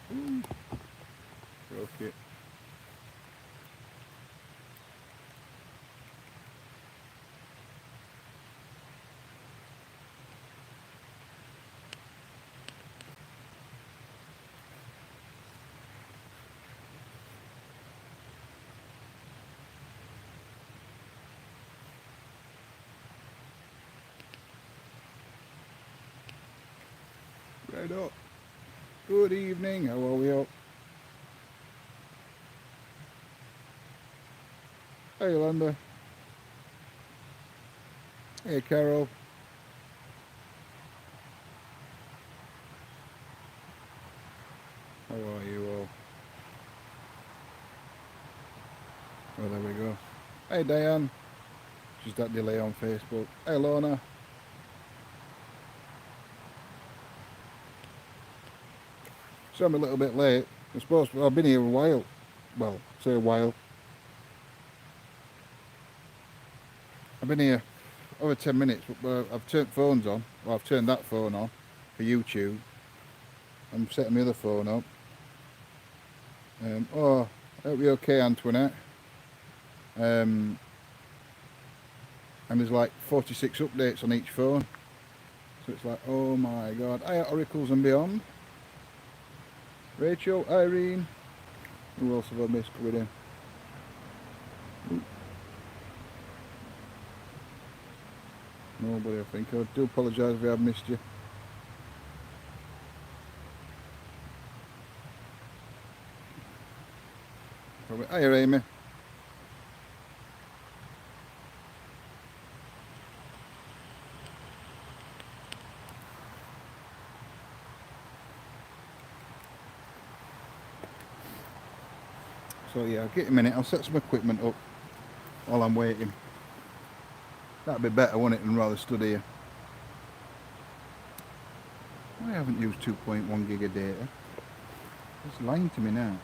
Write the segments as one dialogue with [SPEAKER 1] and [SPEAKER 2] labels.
[SPEAKER 1] Broke it. Right up. Good evening, how are we all? Hey Linda. Hey Carol. How are you all? Oh, there we go. Hey Diane. She's that delay on Facebook. Hey Lorna. So I'm a little bit late. I'm supposed to, I've been here a while. Well, say a while. I've been here over 10 minutes, but I've turned phones on. Well, I've turned that phone on for YouTube. I'm setting my other phone up. Oh, I hope you're okay, Antoinette. And there's like 46 updates on each phone. So it's like, oh my god. Hi, Oracles and Beyond. Rachel, Irene. Who else have I missed coming in? Nobody, I think. I do apologise if I have missed you. Hiya, Amy. So yeah, I'll get a minute. I'll set some equipment up while I'm waiting. That'd be better, wouldn't it, than rather stood here. I haven't used 2.1 gig of data. It's lying to me now.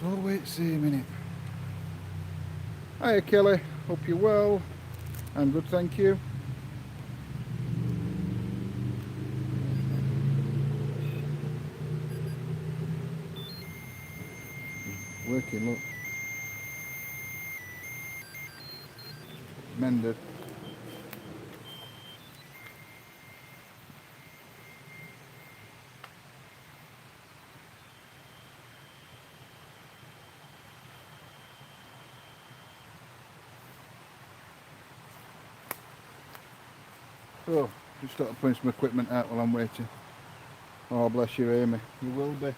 [SPEAKER 1] So I'll wait to see a minute. Hiya Kelly, hope you're well. I'm good, thank you. Working, look. Mended. Oh, just started putting some equipment out while I'm waiting. Oh, bless you, Amy. You will be.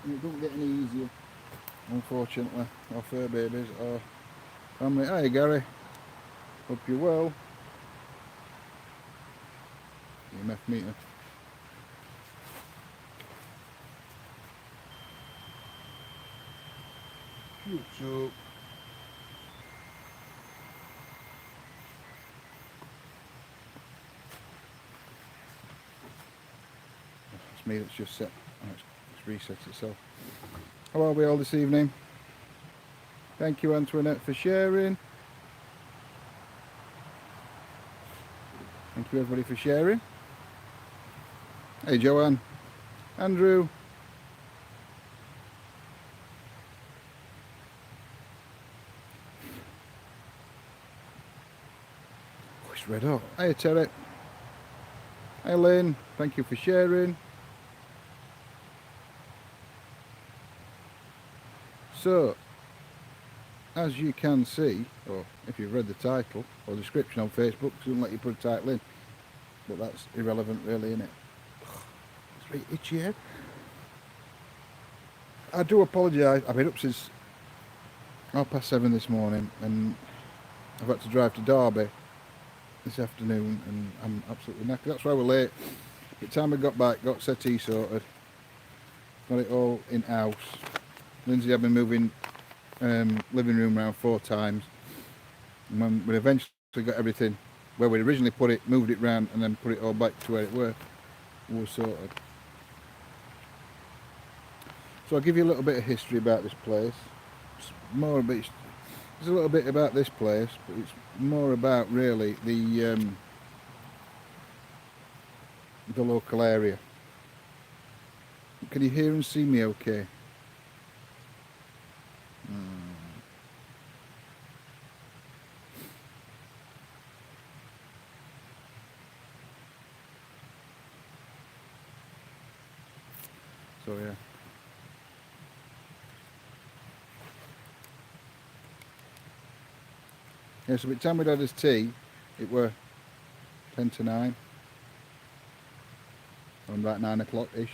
[SPEAKER 1] And it don't get any easier, unfortunately. Our fur babies are family. Hi, Gary. Hope you're well. EMF meter. YouTube. It's me that's just set. Oh, it's reset itself. How are we all this evening? Thank you, Antoinette, for sharing. Thank you, everybody, for sharing. Hey, Joanne. Andrew. Oh, it's red hot. Hey, Terry. Hey, Lynn. Thank you for sharing. So, as you can see, or if you've read the title or description on Facebook, it doesn't let you put a title in, but that's irrelevant really, isn't it? It's very itchy head. I do apologise, I've been up since 7:30 this morning and I've had to drive to Derby this afternoon and I'm absolutely knackered. That's why we're late. By the time I got back, got settee sorted, got it all in house. Lindsay had been moving living room around 4 times, and when we eventually got everything where we originally put it, moved it round and then put it all back to where it were, we were sorted. So I'll give you a little bit of history about this place. It's more a bit, there's a little bit about this place, but it's more about really the local area. Can you hear and see me okay? So yeah. Yeah, so by the time we'd had his tea, it were 10 to 9. Or about 9 o'clock-ish.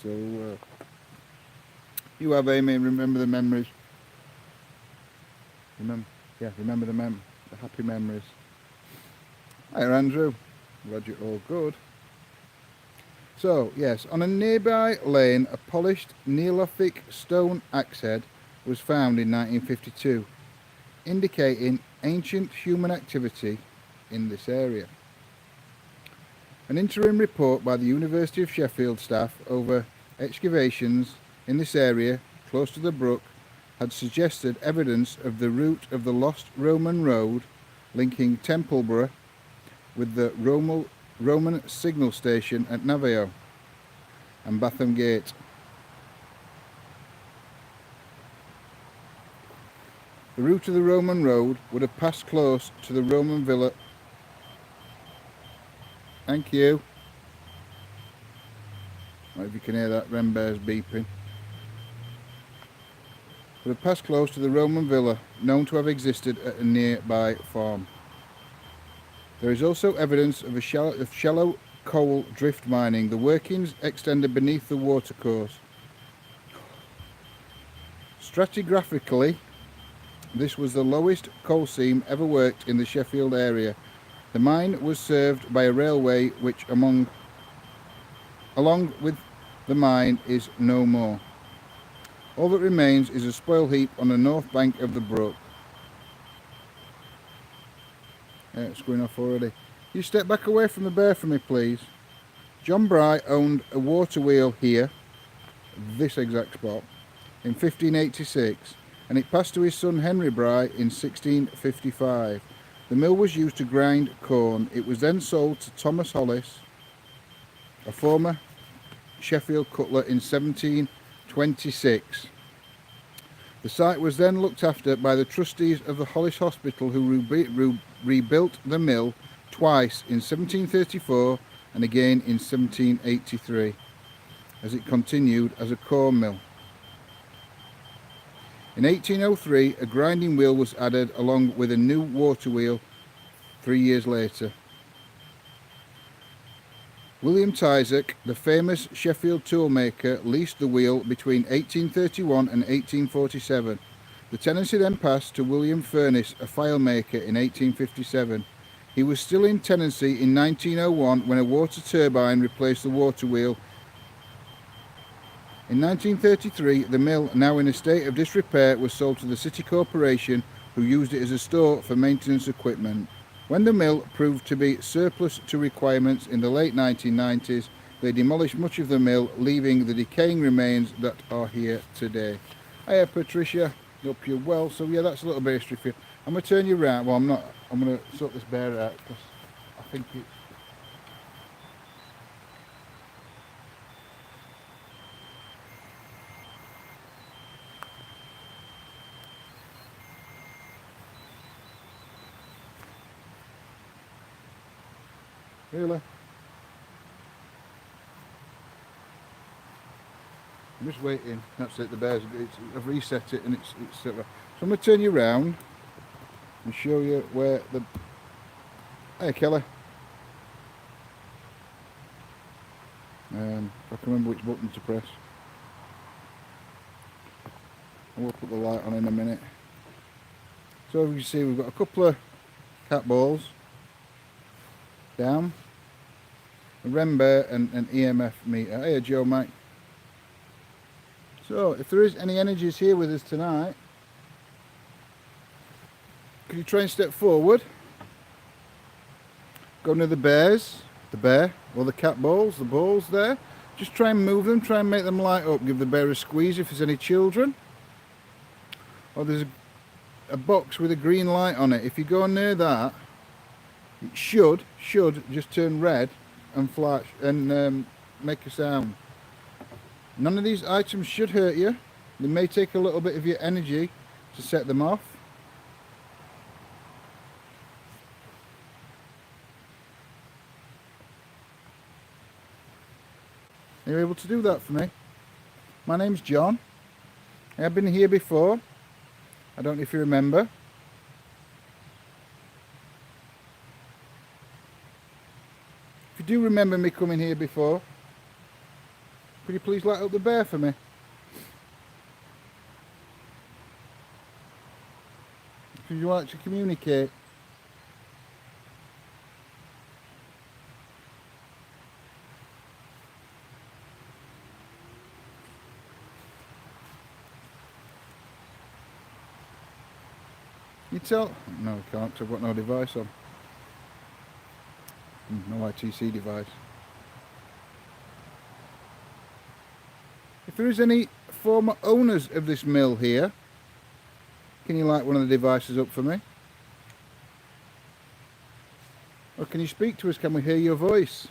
[SPEAKER 1] So, you have, Amy, remember the memories. Remember the happy memories. Hi, Andrew. Glad you're all good. So, yes, on a nearby lane, a polished Neolithic stone axe head was found in 1952, indicating ancient human activity in this area. An interim report by the University of Sheffield staff over excavations in this area, close to the brook, had suggested evidence of the route of the lost Roman road linking Templeborough with the Roman signal station at Navio and Batham Gate. The route of the Roman road would have passed close to the Roman villa. Thank you. I don't know if you can hear that, Wren bear's beeping. Would have passed close to the Roman villa, known to have existed at a nearby farm. There is also evidence of shallow coal drift mining. The workings extended beneath the watercourse. Stratigraphically, this was the lowest coal seam ever worked in the Sheffield area. The mine was served by a railway which, along with the mine, is no more. All that remains is a spoil heap on the north bank of the brook. Yeah, it's going off already. You step back away from the bear for me, please. John Bry owned a water wheel here, this exact spot, in 1586, and it passed to his son Henry Bry in 1655. The mill was used to grind corn. It was then sold to Thomas Hollis, a former Sheffield cutler, in 1726. The site was then looked after by the trustees of the Hollis Hospital, who rebuilt the mill twice in 1734 and again in 1783, as it continued as a corn mill. In 1803, a grinding wheel was added along with a new water wheel 3 years later. William Tyzack, the famous Sheffield toolmaker, leased the wheel between 1831 and 1847. The tenancy then passed to William Furniss, a file maker, in 1857. He was still in tenancy in 1901 when a water turbine replaced the water wheel. In 1933, the mill, now in a state of disrepair, was sold to the City Corporation, who used it as a store for maintenance equipment. When the mill proved to be surplus to requirements in the late 1990s, they demolished much of the mill, leaving the decaying remains that are here today. Hiya, Patricia. Hope you're well. So yeah, that's a little bit of history for you. I'm going to turn you around. Well, I'm not. I'm going to sort this bear out because I think it's... Really? I'm just waiting. That's it. The bear's. I've reset it and it's so I'm going to turn you around and show you where the... Hey, Kelly. If I can remember which button to press. I will put the light on in a minute. So as you can see, we've got a couple of cat balls down, a REM bear and an EMF meter. Hey, Joe, mate. So if there is any energies here with us tonight, could you try and step forward? Go near the bears, the bear or the cat balls, the balls there. Just try and move them, try and make them light up. Give the bear a squeeze if there's any children. Or there's a box with a green light on it. If you go near that, it should just turn red and flash and make a sound. None of these items should hurt you. They may take a little bit of your energy to set them off. Are you able to do that for me? My name's John. I have been here before. I don't know if you remember. If you do remember me coming here before, could you please light up the bear for me? Would you like to communicate? You tell... No, I can't, because I've got no device on. No ITC device. If there is any former owners of this mill here, can you light one of the devices up for me? Or can you speak to us? Can we hear your voice?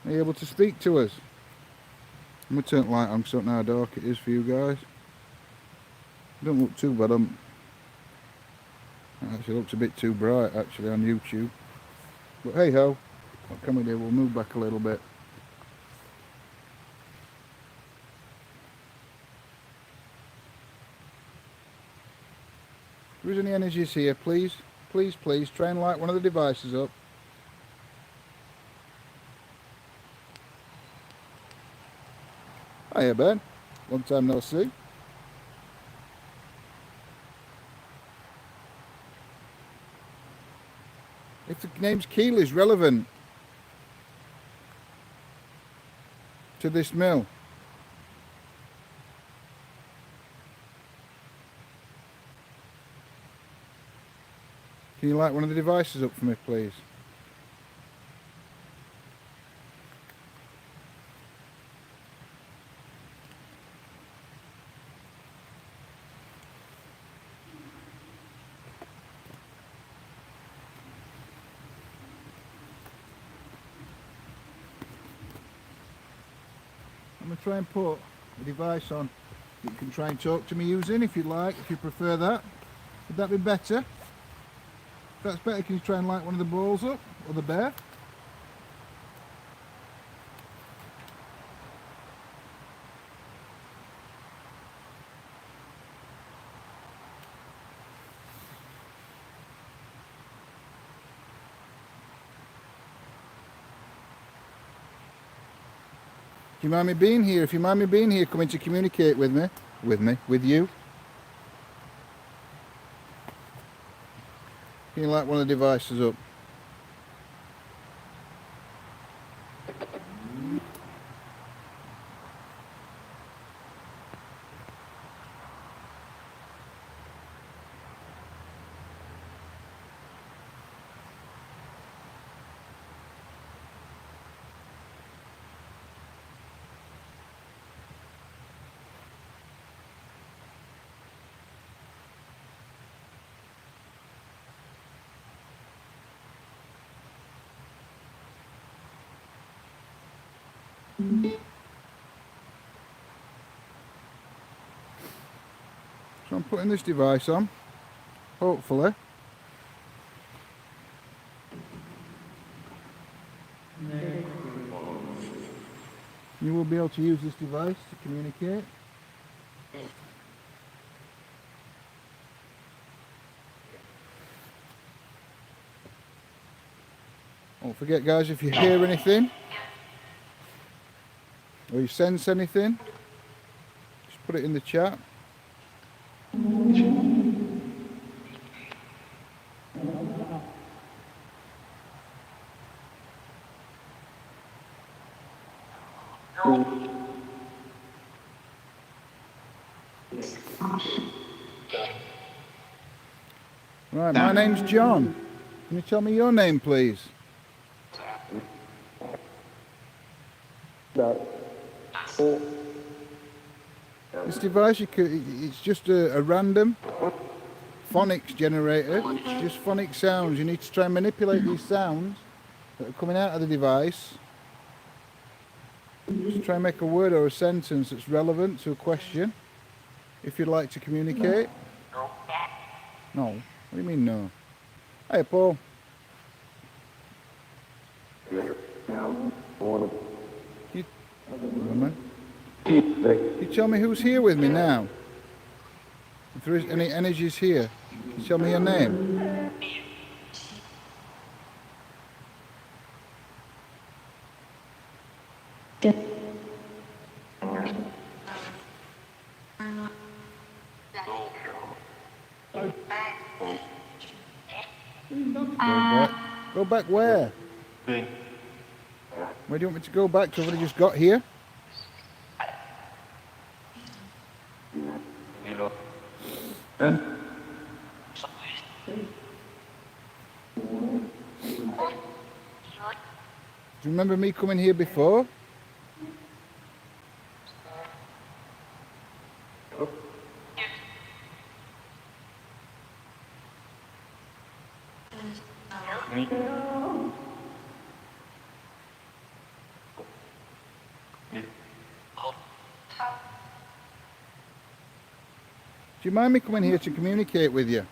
[SPEAKER 1] Are you able to speak to us? I'm going to turn the light on because I don't know how dark it is for you guys. It don't look too bad. It actually looks a bit too bright actually on YouTube. But hey ho, what can we do? We'll move back a little bit. If there is any energies here, please try and light one of the devices up. Hiya Ben, long time no see. If the name's Keely is relevant to this mill. Can you light one of the devices up for me, please? I'm going to try and put a device on that you can try and talk to me using if you like, if you prefer that. Would that be better? If that's better, can you try and light one of the balls up, or the bear? Do you mind me being here? If you mind me being here, coming to communicate with you. Can you light one of the devices up? So I'm putting this device on, hopefully. You will be able to use this device to communicate. Don't forget guys, if you hear anything or you sense anything, just put it in the chat. Right, my name's John. Can you tell me your name, please? This device, it's just a random phonics generator. It's just phonic sounds. You need to try and manipulate these sounds that are coming out of the device. Just try and make a word or a sentence that's relevant to a question. If you'd like to communicate. No. What do you mean no? Hey, Paul. Woman. You tell me who's here with me now. If there is any energies here, can you tell me your name? Go back where? Where do you want me to go back to? Have I just got here? Do you remember me coming here before? Do you mind me coming here to communicate with you?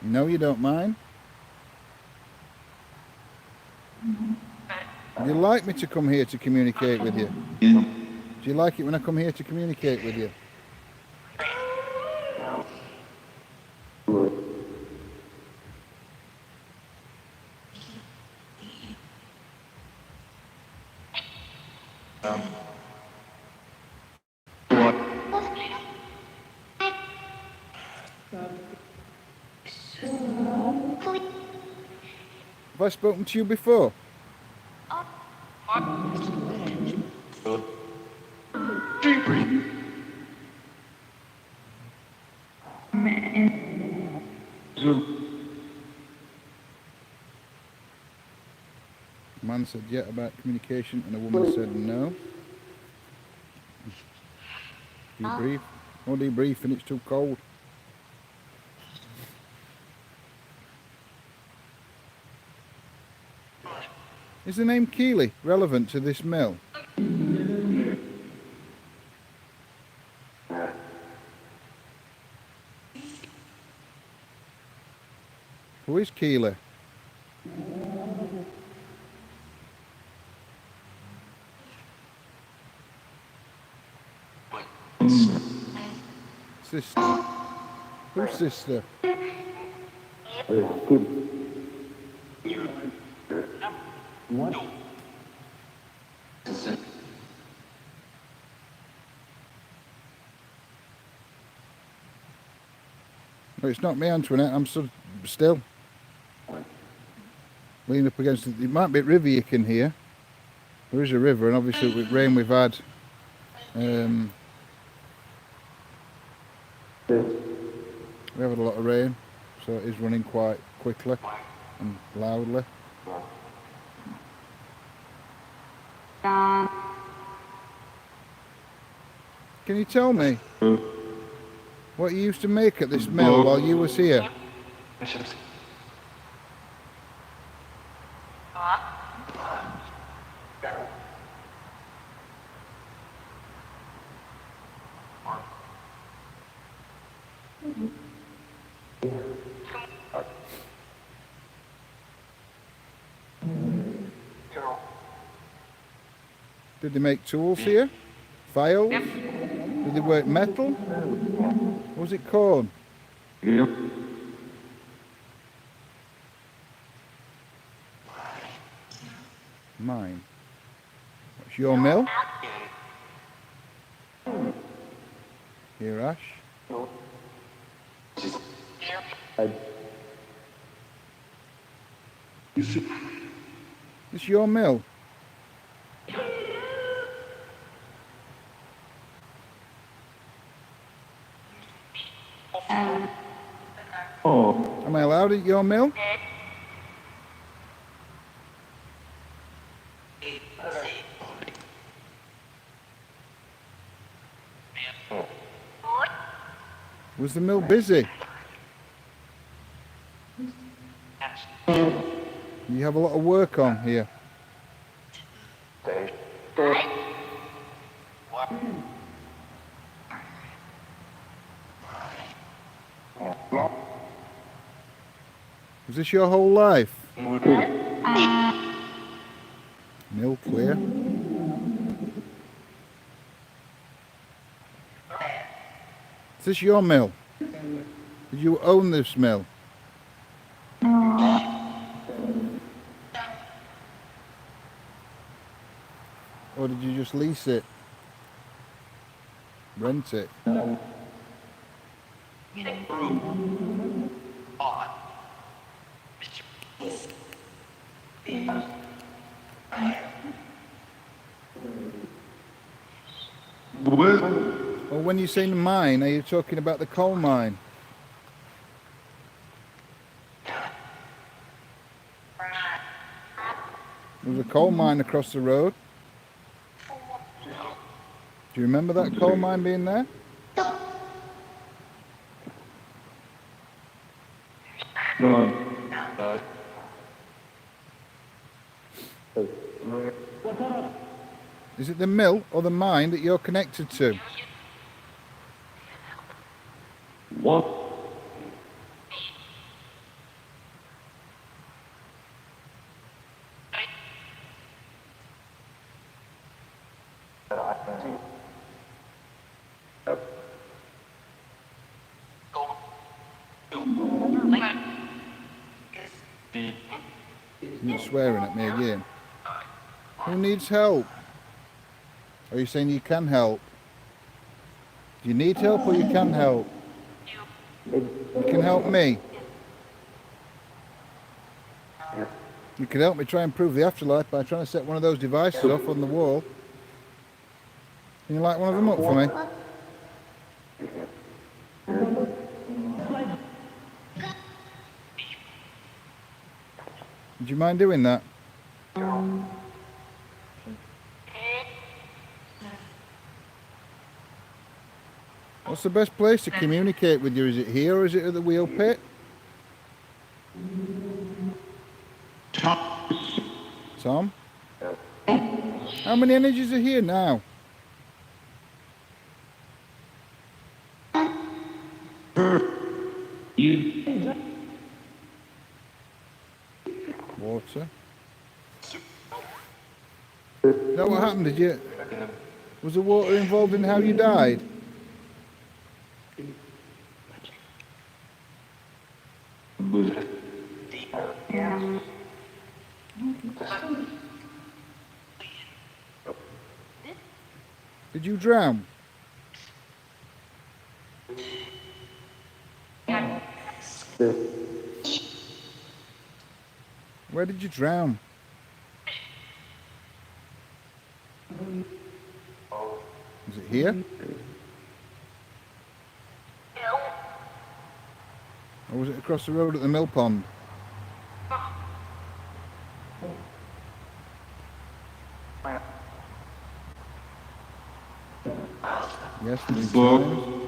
[SPEAKER 1] No, you don't mind? Would you like me to come here to communicate with you? Do you like it when I come here to communicate with you? Have I spoken to you before? A man said yeah about communication and a woman said no. Debrief. No debriefing, it's too cold. Is the name Keely relevant to this mill? Who is Keely? Sister. Who's sister? What? No, it's not me, Antoinette. I'm still leaning up against it. It might be a river you can hear. There is a river, and obviously with rain we've had. We have had a lot of rain, so it is running quite quickly and loudly. Can you tell me what you used to make at this mill while you was here? Did they make tools here? Files? Did they work metal? What was it called?
[SPEAKER 2] Yep.
[SPEAKER 1] Mine. What's your mill? Here, Ash. This your mill? Am I allowed at your mill? Was the mill busy? You have a lot of work on here. Was this your whole life? Mill clear. Is this your mill? Did you own this mill? Or did you just lease it? Rent it? Well, when you say mine, are you talking about the coal mine? There's a coal mine across the road. Do you remember that coal mine being there? Is it the mill or the mine that you're connected to?
[SPEAKER 2] What?
[SPEAKER 1] You're swearing at me again. Who needs help? Are you saying you can help? Do you need help or you can help? You can help me. You can help me try and improve the afterlife by trying to set one of those devices off on the wall. Can you light one of them up for me? Would you mind doing that? What's the best place to communicate with you? Is it here or is it at the wheel pit? Tom? How many energies are here now? Water. Is that what happened? Did you? Was the water involved in how you died? Did you drown? Where did you drown? Is it here? Or was it across the road at the mill pond? Yes, 3 times.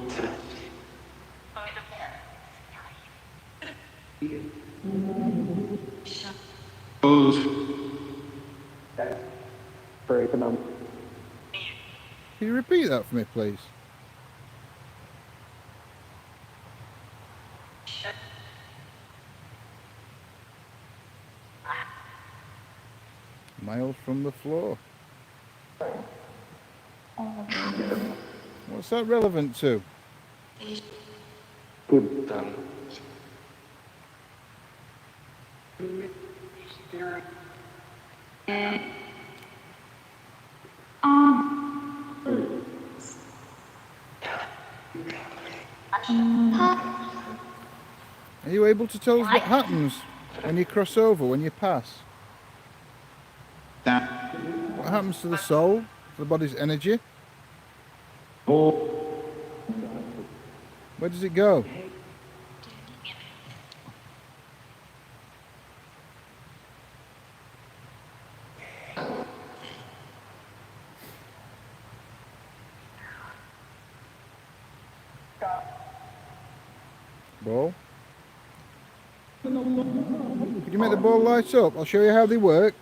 [SPEAKER 1] Can you repeat that for me, please? Miles from the floor. What's that relevant to? Are you able to tell us what happens when you cross over, when you pass? What happens to the soul, to the body's energy? Where does it go? Ball. Could you make the ball light up? I'll show you how they work.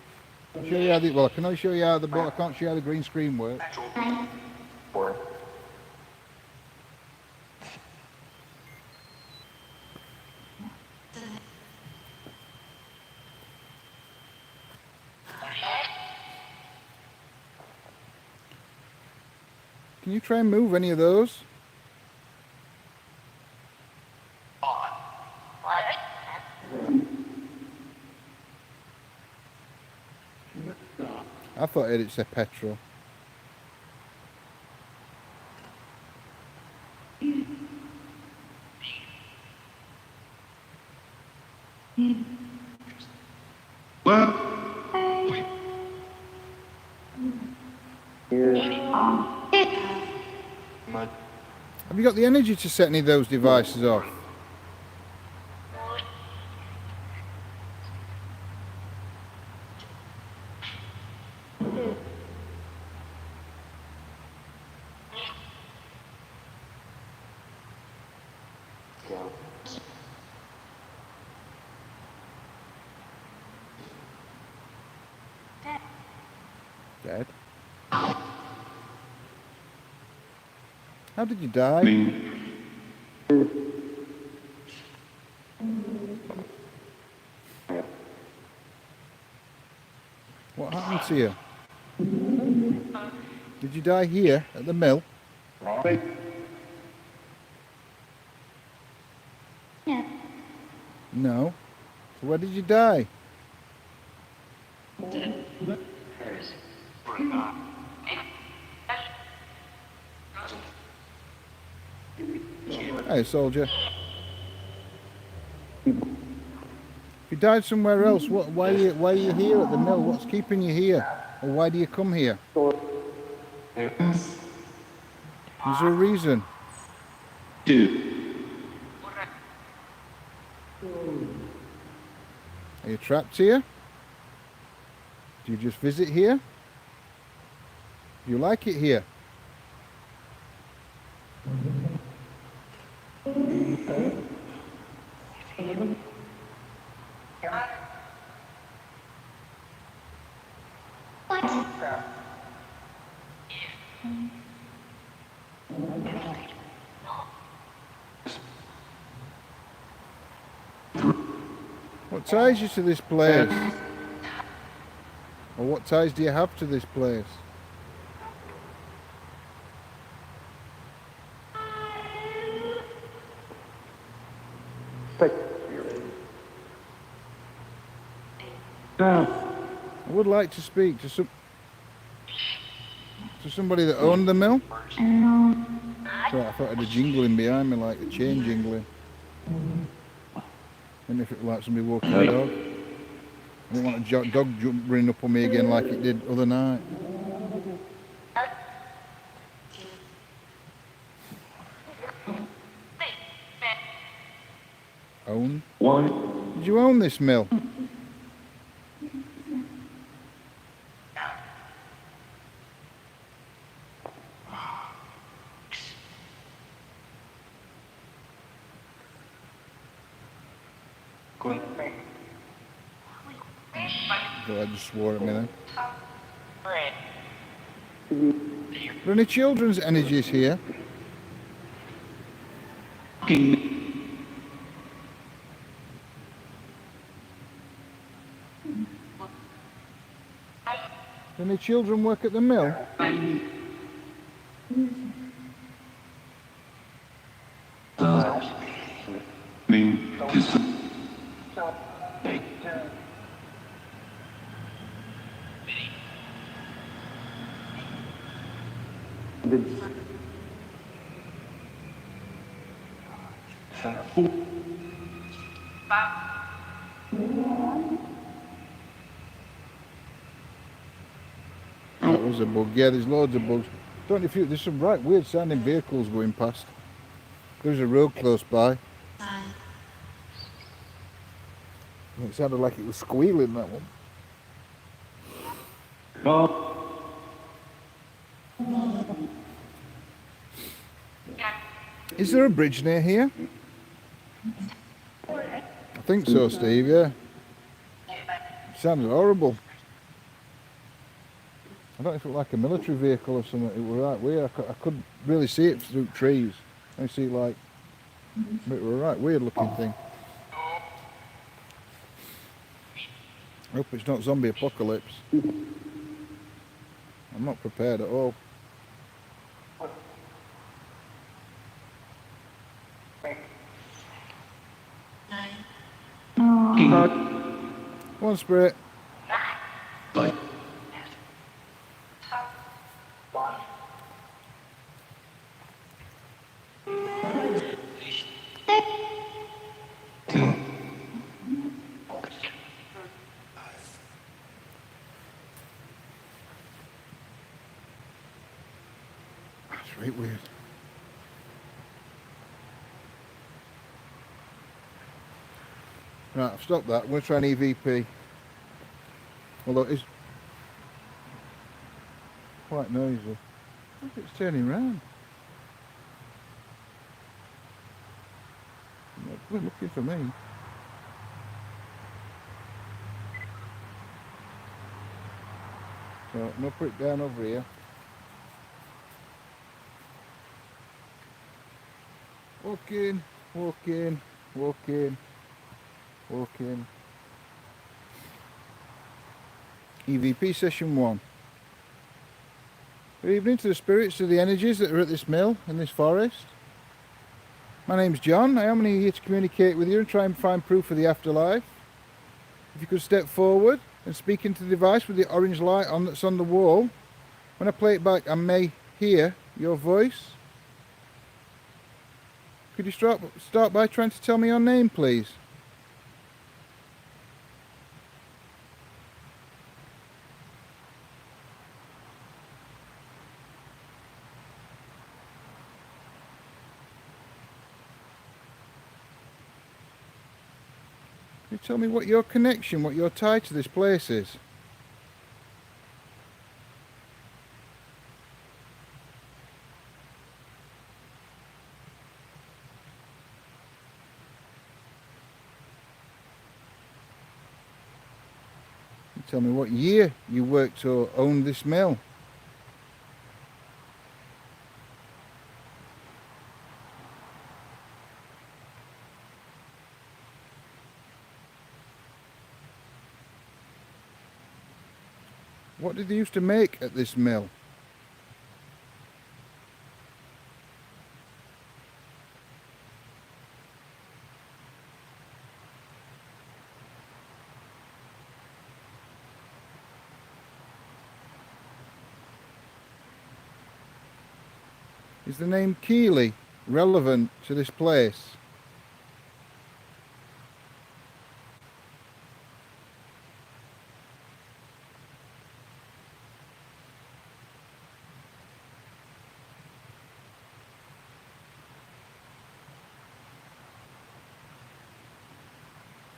[SPEAKER 1] I'll show you how they, well, I can only show you how the ball, I can't show you how the green screen works. Can you try and move any of those? I thought it said petrol. Have you got the energy to set any of those devices off? Dead. How did you die? What happened to you? Did you die here at the mill? No. So where did you die? Hey, soldier. If you died somewhere else, why are you here at the mill? What's keeping you here? Or why do you come here? Is there a reason? Are you trapped here? Do you just visit here? Do you like it here? What ties you to this place? Or what ties do you have to this place? I would like to speak to somebody that owned the mill. So I thought I had a jingling behind me, like a chain jingling. And if it was like somebody walking a dog. I didn't want a dog running up on me again like it did other night. Own? Did you own this mill? I just swore at me then. Are there any children's energies here? Do any children work at the mill? That was a bug. Yeah, there's loads of bugs. Don't you feel there's some right weird sounding vehicles going past? There's a road close by. It sounded like it was squealing, that one. Is there a bridge near here? I think so, Steve, yeah. It sounded horrible. I don't know if it was like a military vehicle or something. It was right weird. I couldn't really see it through trees. I see like, it was a right weird looking thing. I hope it's not zombie apocalypse. I'm not prepared at all. Come on, Spirit. That's right weird. Right, I've stopped that. I'm going to try an EVP. Although it's quite noisy. Look, it's turning round. It's looking for me. So, no, put it down over here. Walk in, walk in, walk in, walk in. EVP session 1. Good evening to the spirits of the energies that are at this mill in this forest. My name's John. I am here to communicate with you and try and find proof of the afterlife. If you could step forward and speak into the device with the orange light on that's on the wall. When I play it back, I may hear your voice. Could you start by trying to tell me your name, please? Can you tell me what your connection, what your tie to this place is? Tell me what year you worked or owned this mill. What did they used to make at this mill? Is the name Keely relevant to this place?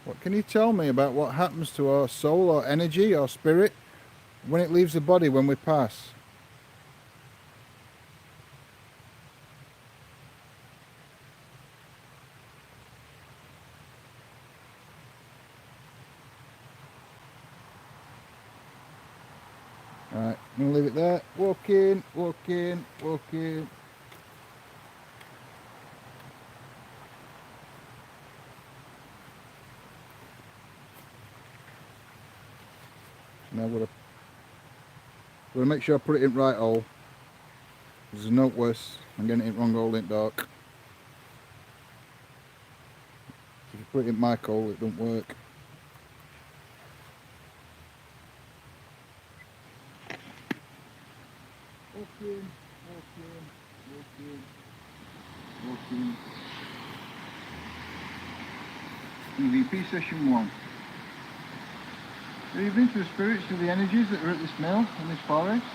[SPEAKER 1] What can you tell me about what happens to our soul or energy or spirit when it leaves the body when we pass? Alright, I'm going to leave it there. Walk in, walk in, walk in. Now I'm going to make sure I put it in right hole. There's a note worse. I'm getting it wrong hole in dark. If you put it in my hole, it don't work. Walk in, walk in, walk in, walk in. EVP session 1. Good evening to the spirits of the energies that are at this mill in this forest.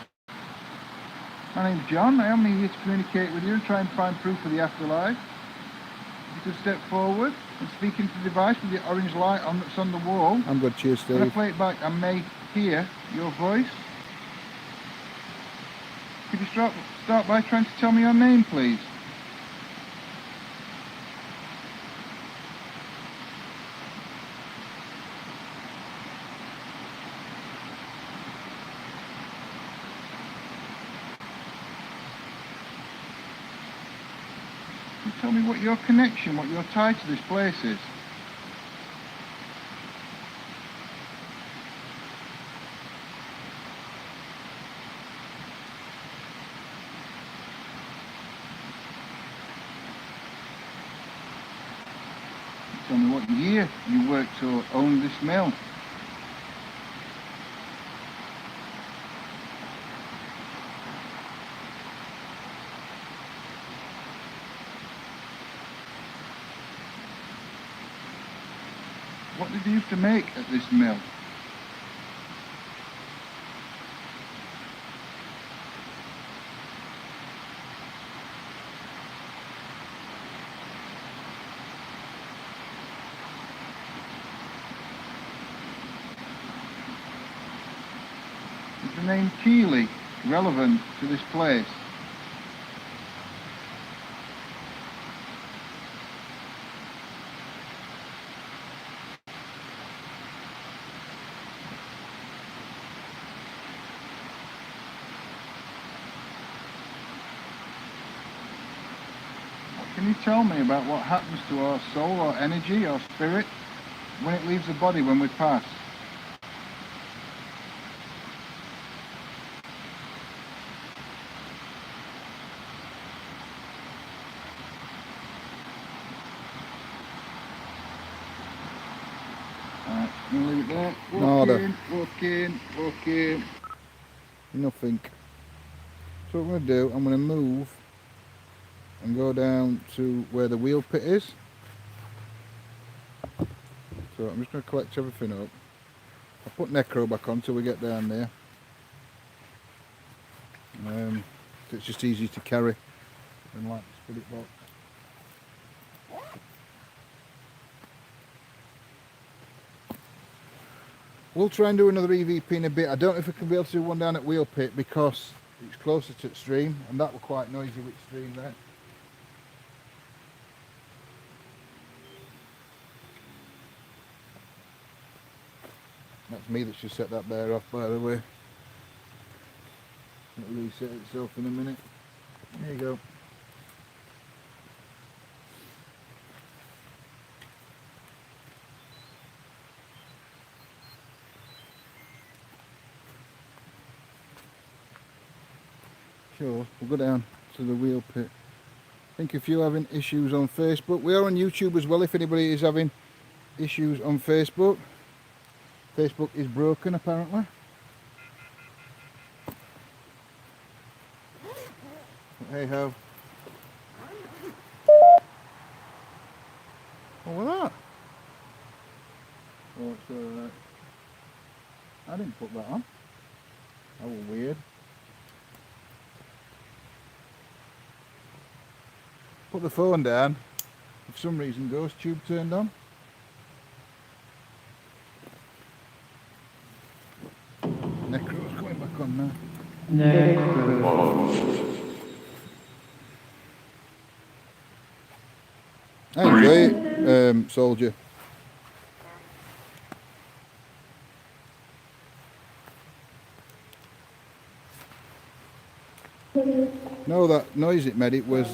[SPEAKER 1] My name's John. I am here to communicate with you and try and find proof of the afterlife. If you could step forward and speak into the device with the orange light on that's on the wall. I'm good, cheers, Steve. When I play it back, I may hear your voice. Could you start by trying to tell me your name, please? You tell me what your connection, what your tie to this place is. Tell me what year you worked to own this mill. What did you used to make at this mill? Is the name Keely relevant to this place? Can you tell me about what happens to our soul or energy or spirit when it leaves the body when we pass? Alright, I'm going to leave it there. Walk in. Nothing. So what I'm going to do, I'm going to move and go down to where the wheel pit is. So I'm just going to collect everything up. I'll put Necro back on till we get down there. So it's just easy to carry and like the spirit box. We'll try and do another EVP in a bit. I don't know if I can be able to do one down at Wheel Pit because it's closer to the stream, and that was quite noisy with the stream there. That's me that should set that bear off, by the way. It'll reset itself in a minute. There you go. Sure, we'll go down to the wheel pit. I think if you're having issues on Facebook, we are on YouTube as well if anybody is having issues on Facebook. Facebook is broken apparently. Hey ho. What was that? Oh, it's alright. I didn't put that on. That was weird. Put the phone down. For some reason, ghost tube turned on. Necro's coming back on now. Necro. I enjoy it, soldier. No, that noise it made, it was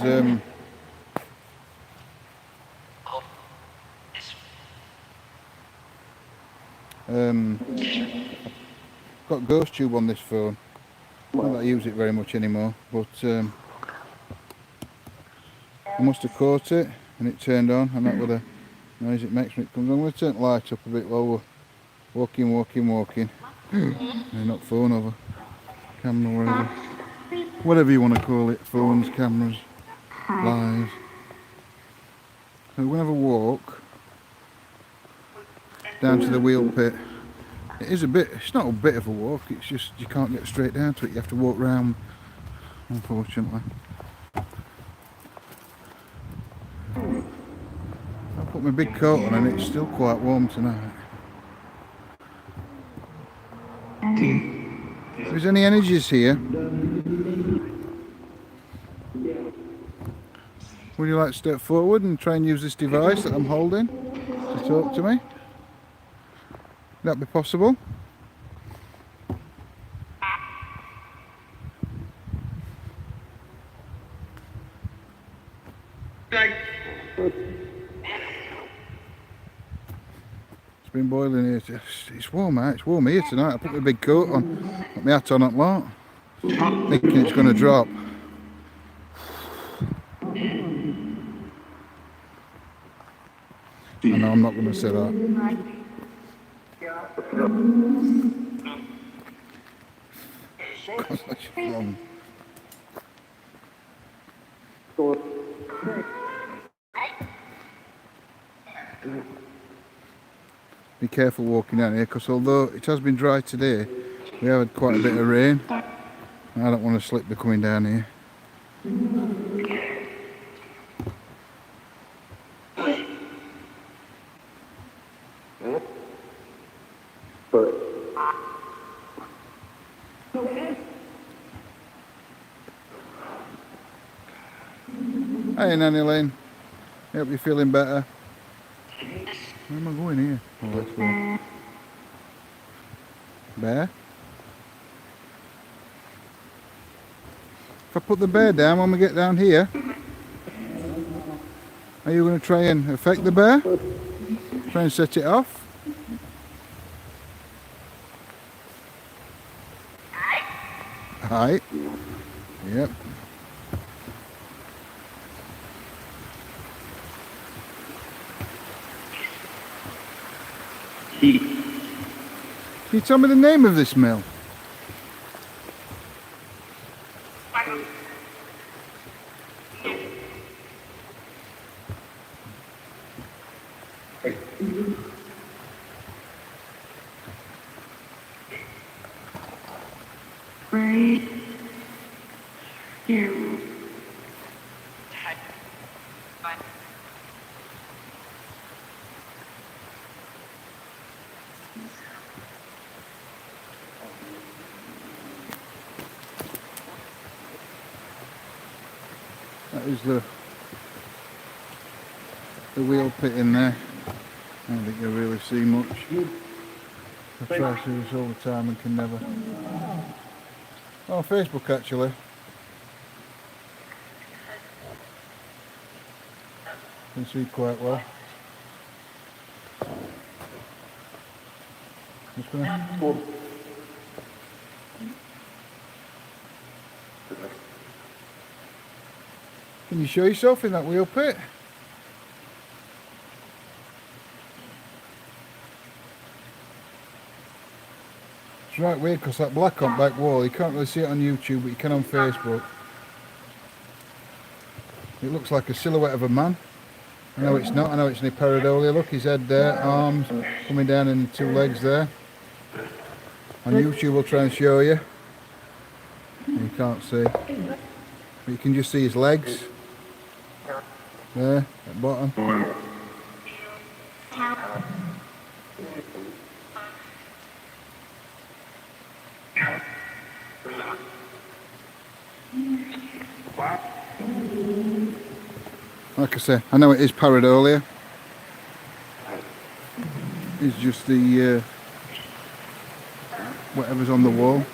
[SPEAKER 1] got ghost tube on this phone. Not that I use it very much anymore, but I must have caught it and it turned on, and that was the noise it makes when it comes on. I'm going to turn the light up a bit while we're walking. Not phone over camera, whatever you want to call it, phones, cameras, live. So we're going to have a walk down to the wheel pit. It is a bit, it's not a bit of a walk, it's just you can't get straight down to it, you have to walk round, unfortunately. I put my big coat on and it's still quite warm tonight. If there's any energies here, would you like to step forward and try and use this device that I'm holding to talk to me? Would that be possible? It's been boiling here. It's warm, mate. It's warm here tonight. I put my big coat on, put my hat on at lot, thinking it's going to drop. I know I'm not going to say that. God, that's wrong. Be careful walking down here, because although it has been dry today, we have had quite a bit of rain. I don't want to slip by coming down here. Hey Nanny Lane, hope you're feeling better. Where am I going here? Oh, let's go. Bear? If I put the bear down when we get down here, are you going to try and affect the bear? Try and set it off? Hi. Yep. Can you tell me the name of this mill?
[SPEAKER 3] Right here.
[SPEAKER 1] That is the wheel pit in there. I don't think you'll really see much. I try to do this all the time and can never. Oh, Facebook actually. Can see quite well. Just gonna... Can you show yourself in that wheel pit? It's right weird because that black on back wall, you can't really see it on YouTube, but you can on Facebook. It looks like a silhouette of a man. I know it's not, I know it's in a pareidolia. Look, his head there, arms coming down and 2 legs there. On YouTube we'll try and show you. You can't see. But you can just see his legs. There, at the bottom. Like I say, I know it is pareidolia. It's just the whatever's on the wall.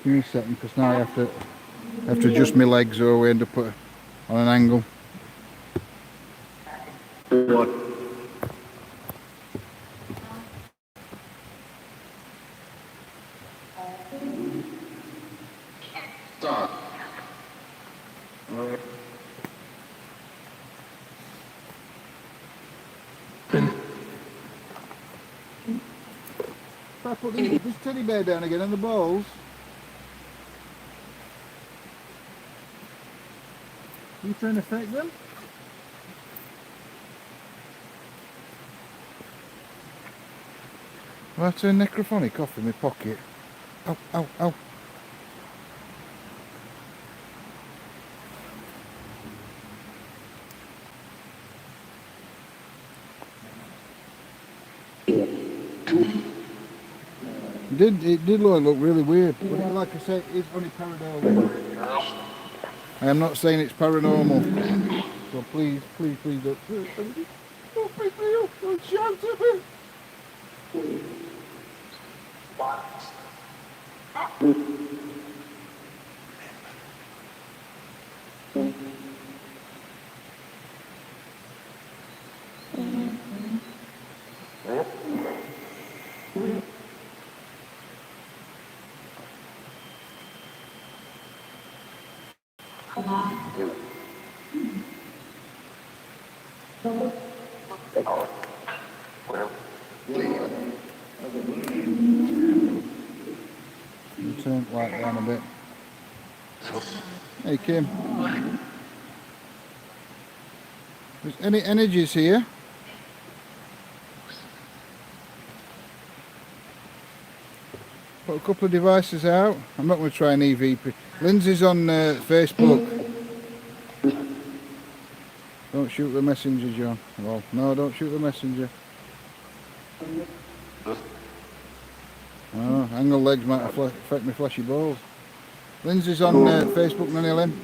[SPEAKER 1] Give me a second, because now I have to adjust my legs or we end up on an angle.
[SPEAKER 2] What?
[SPEAKER 1] If I put this teddy bear down again and the balls, are you trying to affect them? Well, I turn necrophonic off in my pocket. Ow, ow, ow. It did look really weird, but like I said, it's only pareidolia. I am not saying it's paranormal. So please, please, please don't. Don't pick me up. Don't shout at me. Turn the light down a bit. Hey Kim. There's any energies here? Put a couple of devices out. I'm not going to try an EVP. Lindsay's on Facebook. Don't shoot the messenger, John. Well, no, don't shoot the messenger. Oh, angle legs might affect my fleshy balls. Lindsay's on Facebook, Nanny Lim.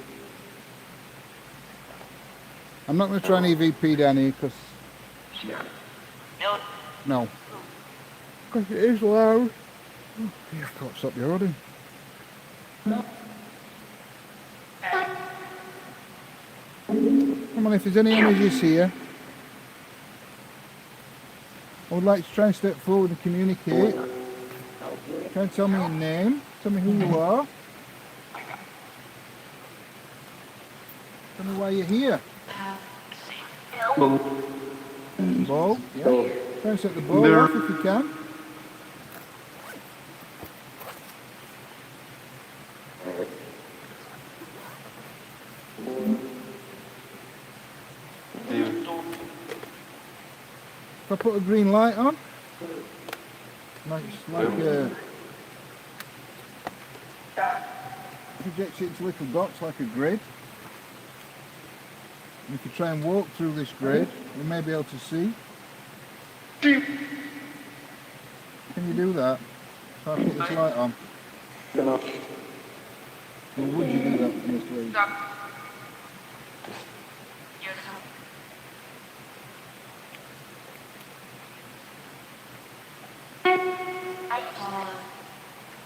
[SPEAKER 1] I'm not going to try an EVP down here because... No. Because it is loud. Oh, dear, I can't stop yawning. Come on, if there's any energies here, I would like to try and step forward and communicate. Try and tell me your name, tell me who you are. Tell me why you're here. Ball? Yeah. Try and set the ball off if you can. If I put a green light on, projects it into little dots like a grid. And if you try and walk through this grid, you may be able to see. Can you do that? So I put this light on. Or would you do that, Miss Lee?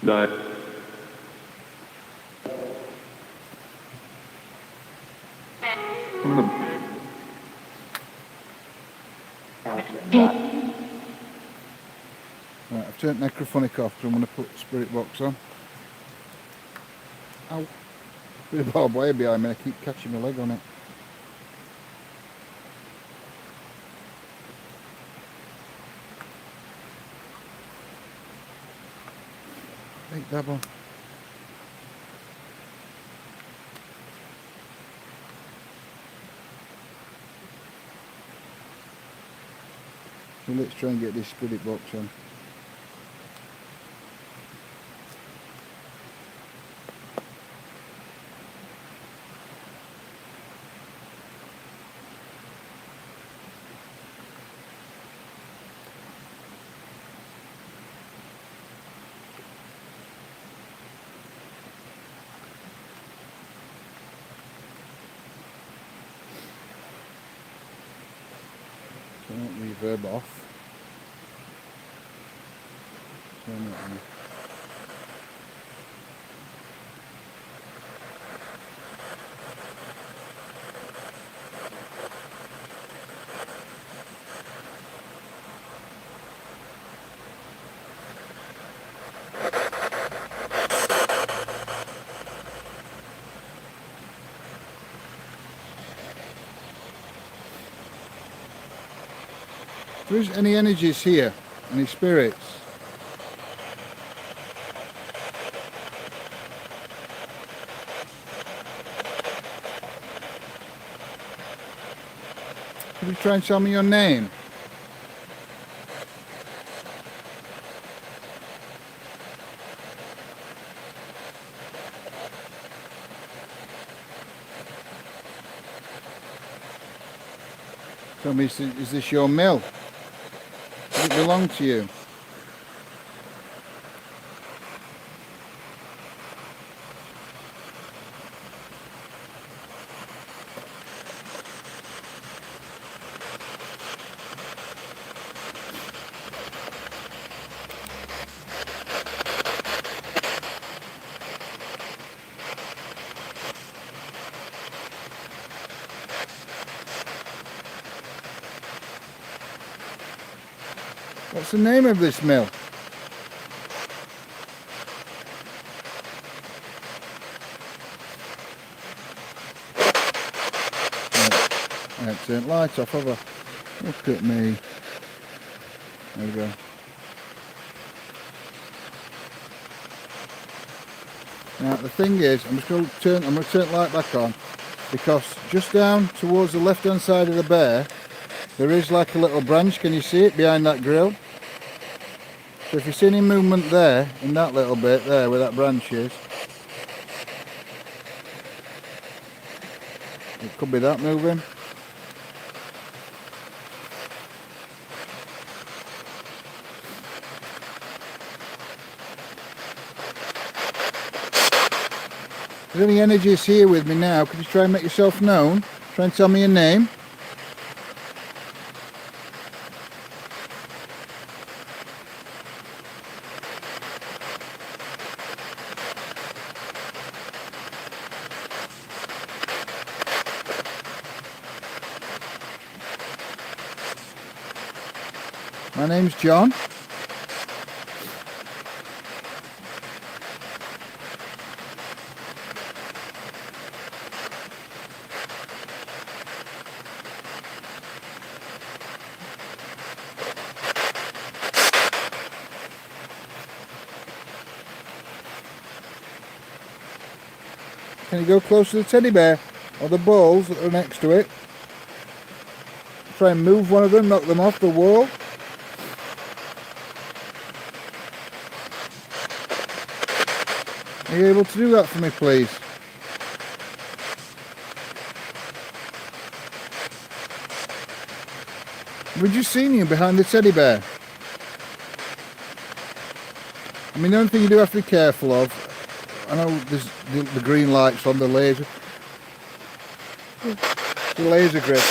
[SPEAKER 2] No.
[SPEAKER 1] Right, I've turned necrophonic off, so I'm going to put spirit box on. Ow. There's a barbed wire behind me, I keep catching my leg on it. Take that one. So let's try and get this spirit box on. Turn reverb off. Turn it on. If there's any energies here, any spirits, could you try and tell me your name? Tell me, is this your mill? Does it belong to you? What's the name of this mill? I haven't turned light off, have I? Look at me. There we go. Now the thing is, I'm going to turn the light back on, because just down towards the left hand side of the bear there is like a little branch. Can you see it behind that grill? So if you see any movement there, in that little bit there where that branch is, it could be that moving. If there's any energies here with me now, could you try and make yourself known? Try and tell me your name. My name's John. Can you go close to the teddy bear or the balls that are next to it? Try and move one of them, knock them off the wall. Are you able to do that for me, please? We've just seen you behind the teddy bear. I mean, the only thing you do have to be careful of, I know there's the green lights on the laser grid,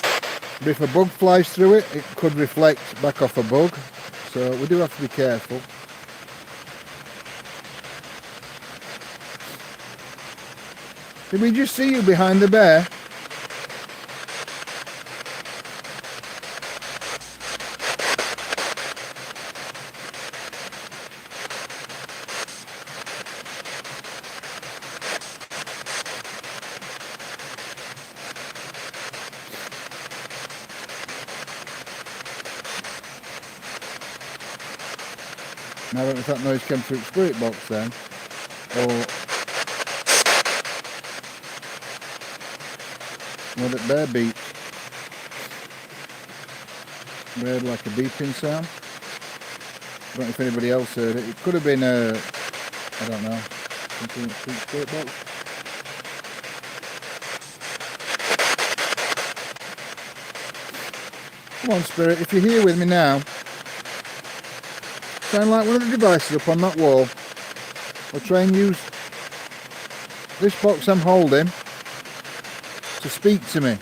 [SPEAKER 1] but if a bug flies through it, it could reflect back off a bug, so we do have to be careful. Did we just see you behind the bear? Now, I don't know if that noise came through the spirit box then, or that bear beat. We heard like a beeping sound. I don't know if anybody else heard it. It could have been I don't know, something through the spirit box. Come on, spirit, if you're here with me now, try and light one of the devices up on that wall, or try and use this box I'm holding to speak to me.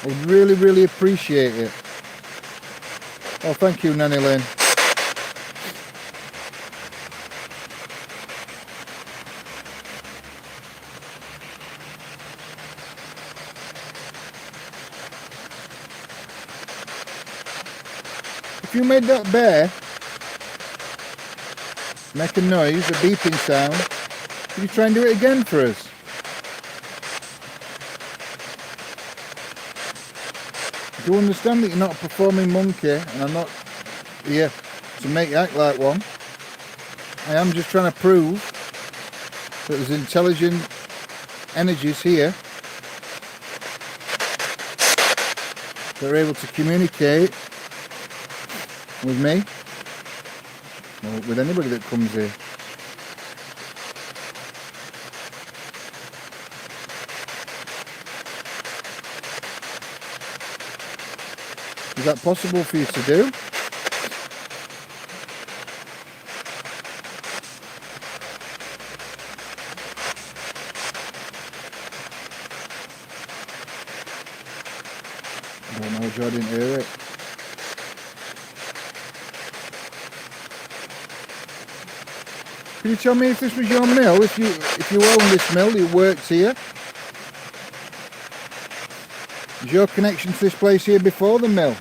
[SPEAKER 1] I would really, really appreciate it. Oh, thank you, Nanny Lynn. If you made that bear make a noise, a beeping sound, could you try and do it again for us? Do you understand that you're not a performing monkey and I'm not here to make you act like one? I am just trying to prove that there's intelligent energies here that are able to communicate with me or with anybody that comes here. Is that possible for you to do? I don't know, I didn't hear it. Can you tell me if this was your mill? If you own this mill, you worked here? Is your connection to this place here before the mill?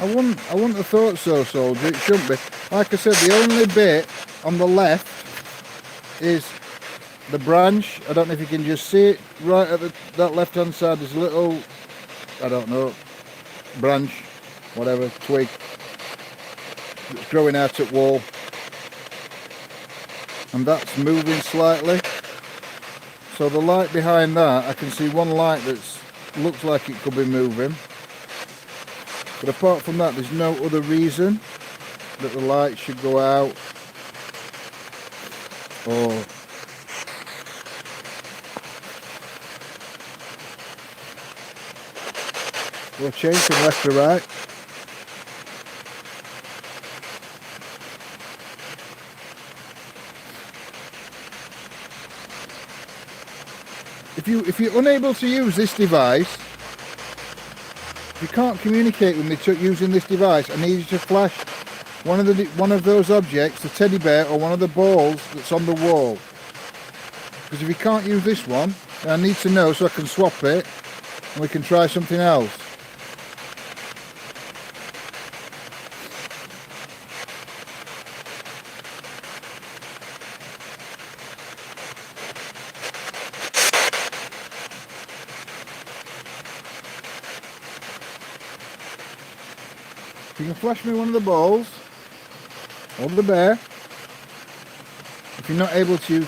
[SPEAKER 1] I wouldn't have thought so, soldier. It shouldn't be. Like I said, the only bit on the left is the branch. I don't know if you can just see it right at that left-hand side. There's a little, I don't know, branch, whatever, twig that's growing out at wall, and that's moving slightly. So the light behind that, I can see one light that looks like it could be moving. But apart from that, there's no other reason that the light should go out. Or we'll change from left to right. If you're unable to use this device, if you can't communicate with me using this device, I need you to flash one of those objects, the teddy bear or one of the balls that's on the wall. Because if you can't use this one, then I need to know so I can swap it and we can try something else. You can flash me one of the balls or the bear if you're not able to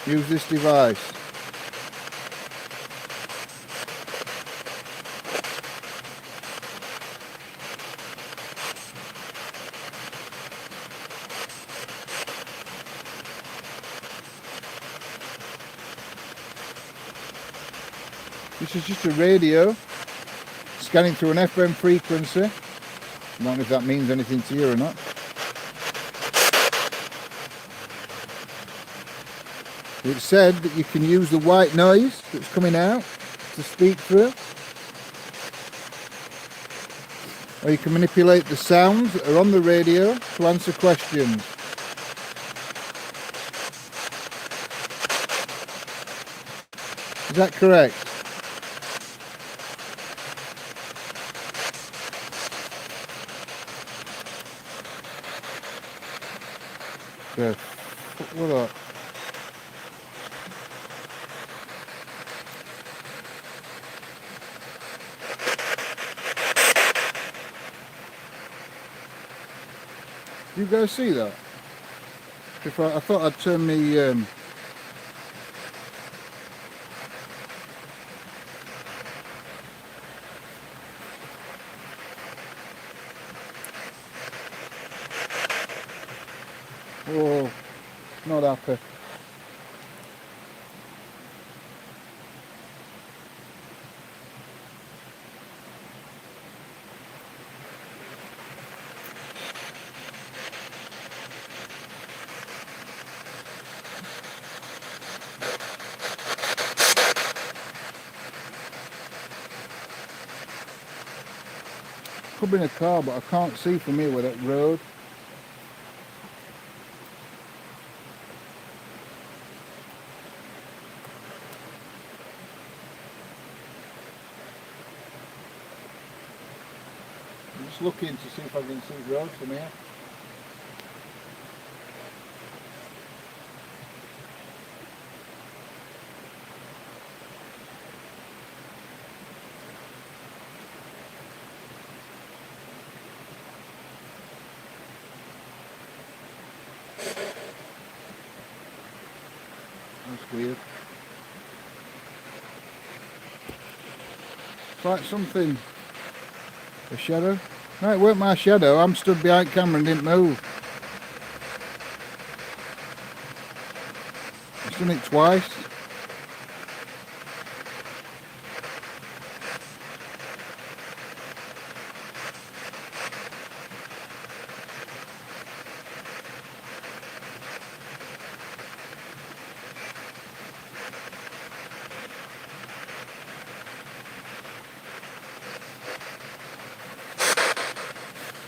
[SPEAKER 1] use this device. This is just a radio scanning through an FM frequency. I don't know if that means anything to you or not. It said that you can use the white noise that's coming out to speak through. Or you can manipulate the sounds that are on the radio to answer questions. Is that correct? Yeah. What up? You guys see that? If I thought I'd turn me oh, not happy. Could be in a car, but I can't see from here with that road. I'm just looking to see if I can see road from here. That's weird. It's like something, a shadow. No, it weren't my shadow. I'm stood behind camera and didn't move. I've done it twice.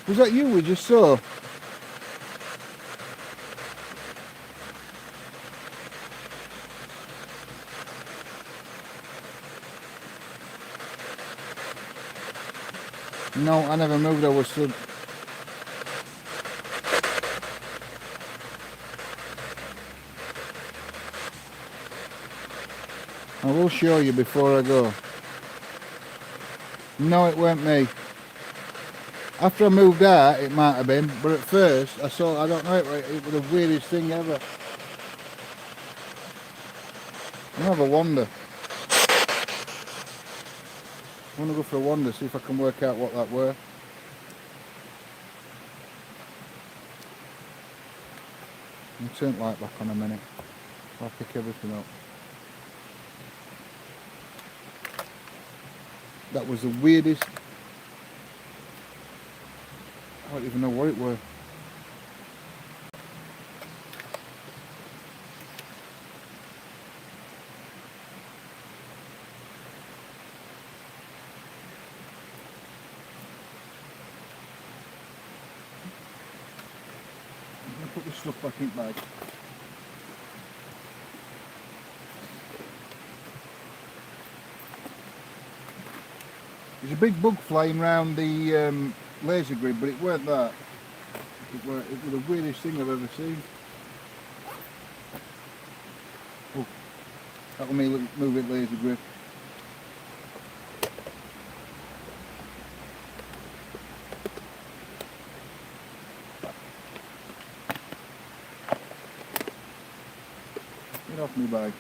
[SPEAKER 1] Was that you we just saw? No, I never moved. I was stood. I will show you before I go. No, it weren't me. After I moved out, it might have been, but at first I saw. I don't know. It was the weirdest thing ever. I'll have a wander. I want to go for a wander, see if I can work out what that were. I'll turn the light back on a minute. I'll pick everything up. That was the weirdest. I don't even know what it were. I'm going to put this stuff back in the bag. There's a big bug flying round the laser grid, but it weren't that. It was the weirdest thing I've ever seen. Oh, that'll me move it laser grid. Get off me bag.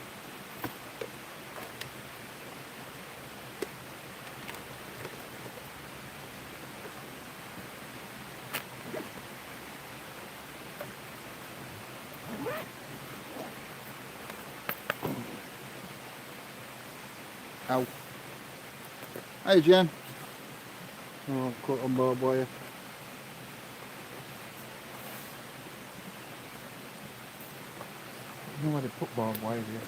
[SPEAKER 1] Ow. Hey Jen. Oh, I've caught on barbed wire. I don't know where they put barbed wire here.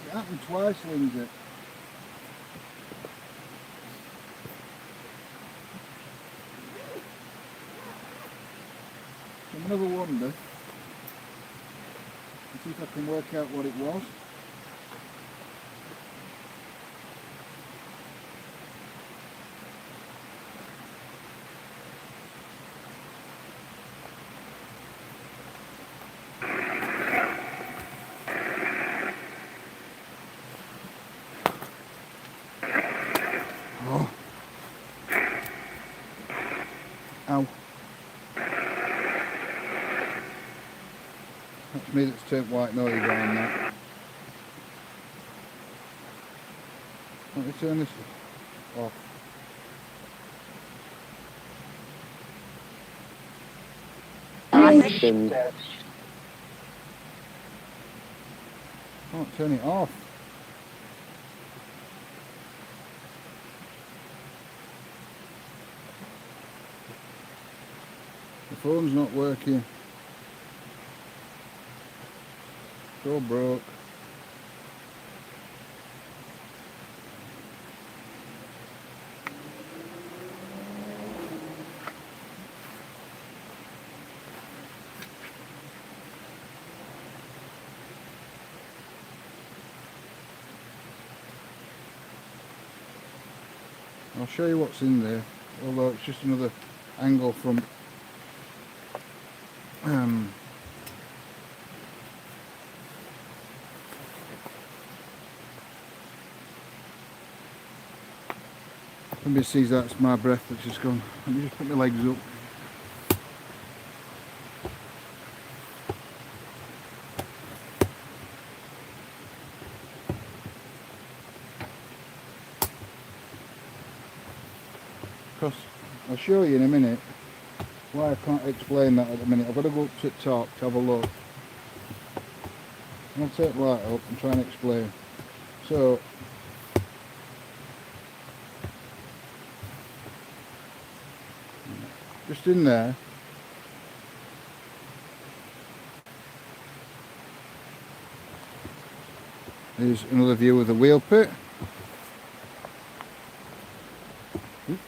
[SPEAKER 1] It happened twice, Lindsay. I'm another wonder. Let's see if I can work out what it was. Oh. Ow. That's me that's turned white noise on that. Let me turn this off.
[SPEAKER 2] Action.
[SPEAKER 1] Can't turn it off. The phone's not working. It's all broke. I'll show you what's in there, although it's just another angle from somebody sees that's my breath that's just gone. Let me just put my legs up. Because I'll show you in a minute why I can't explain that at the minute. I've got to go up to the top to have a look. I'm going to take the light up and try and explain. So, just in there, Here's another view of the wheel pit. Oops.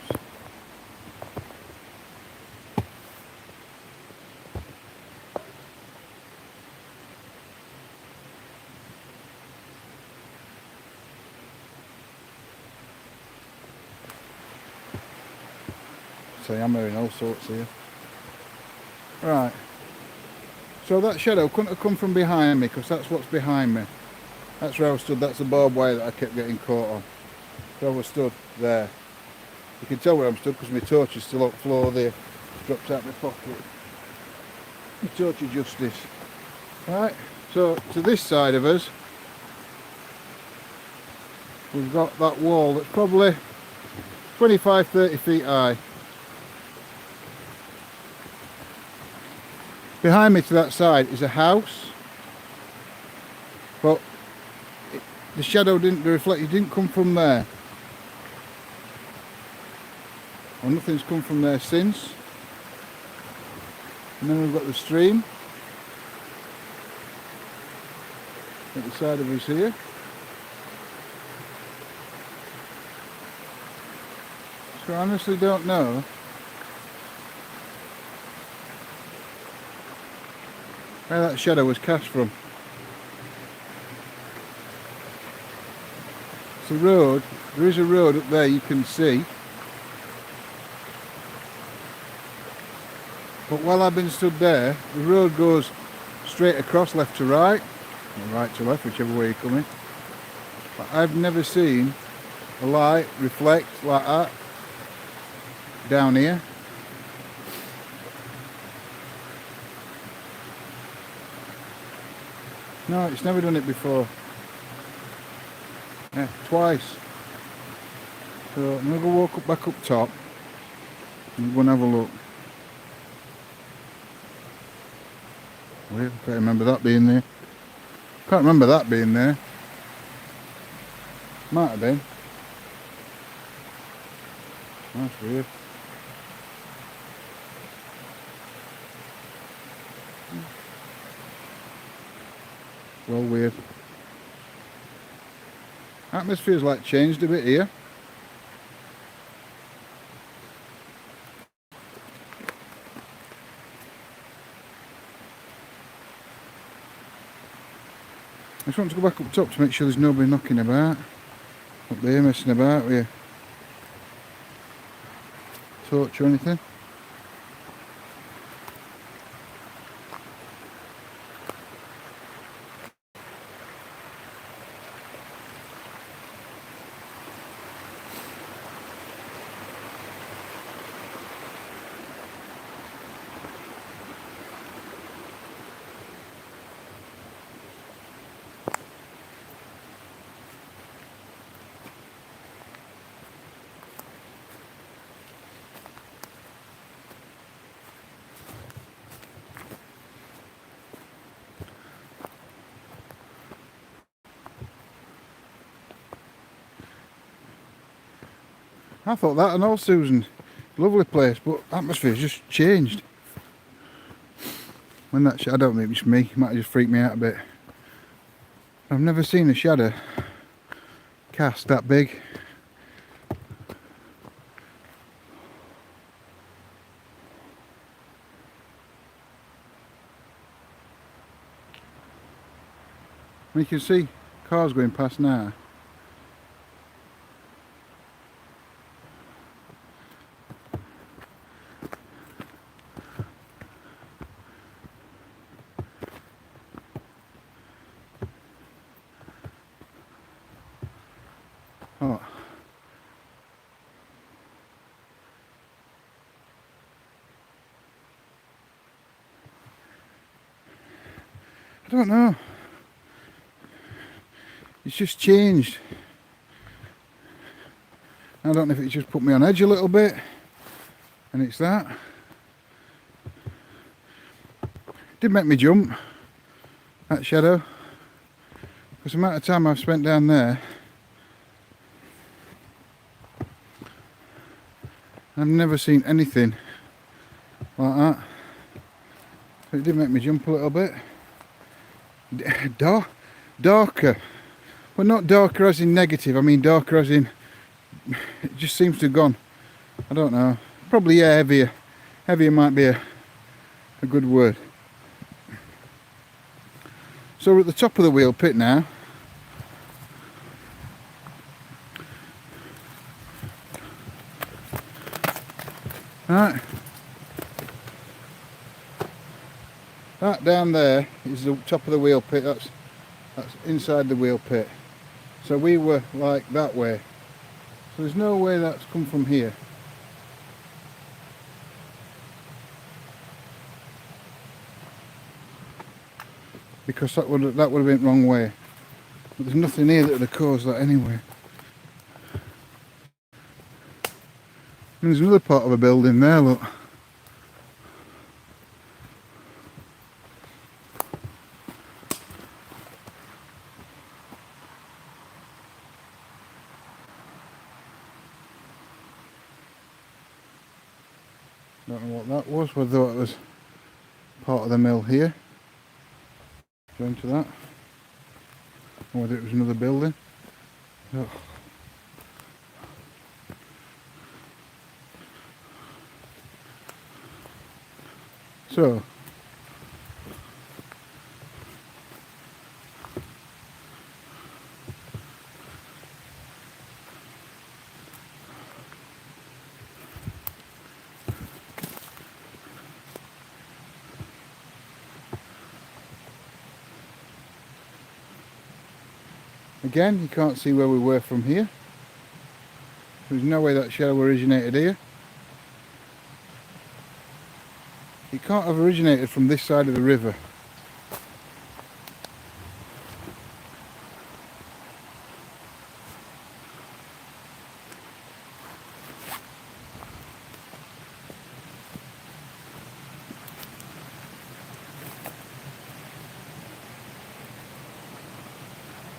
[SPEAKER 1] So I'm hearing all sorts here. Right. So that shadow couldn't have come from behind me, because that's what's behind me. That's where I was stood. That's the barbed wire that I kept getting caught on. So I was stood there. You can tell where I'm stood because my torch is still up floor there. Drops out my pocket. My torch of justice. Right. So to this side of us, we've got that wall that's probably 25-30 feet high. Behind me to that side is a house, but the shadow didn't reflect, it didn't come from there. Well, nothing's come from there since. And then we've got the stream at the side of us here. So I honestly don't know where that shadow was cast from. It's a road. There is a road up there you can see. But while I've been stood there, the road goes straight across, left to right, or right to left, whichever way you're coming. But I've never seen a light reflect like that down here. No, it's never done it before. Yeah, twice. So I'm going to go walk up back up top and go and have a look. Weird, I can't remember that being there. Can't remember that being there. Might have been. That's weird. Well, weird. Atmosphere's like changed a bit here. I just want to go back up top to make sure there's nobody knocking about up there, messing about with a torch or anything. I thought that and all, Susan. Lovely place, but atmosphere's just changed. When that shadow, I don't think it's me, it might have just freaked me out a bit. I've never seen a shadow cast that big. You can see cars going past now. Oh. I don't know. It's just changed. I don't know if it just put me on edge a little bit, and it's that. Did make me jump, that shadow, because the amount of time I've spent down there, I've never seen anything like that. So it did make me jump a little bit. Darker. Well, not darker as in negative, I mean darker as in it just seems to have gone. I don't know. Probably, yeah, heavier. Heavier might be a good word. So we're at the top of the wheel pit now. Right. That down there is the top of the wheel pit. That's inside the wheel pit. So we were like that way. So there's no way that's come from here. Because that would have been the wrong way. But there's nothing here that would have caused that anyway. And there's another part of a building there, look. Don't know what that was, whether it was part of the mill here. Go into that. Or whether it was another building. Oh. So again, you can't see where we were from here. There's no way that shadow originated here. It can't have originated from this side of the river.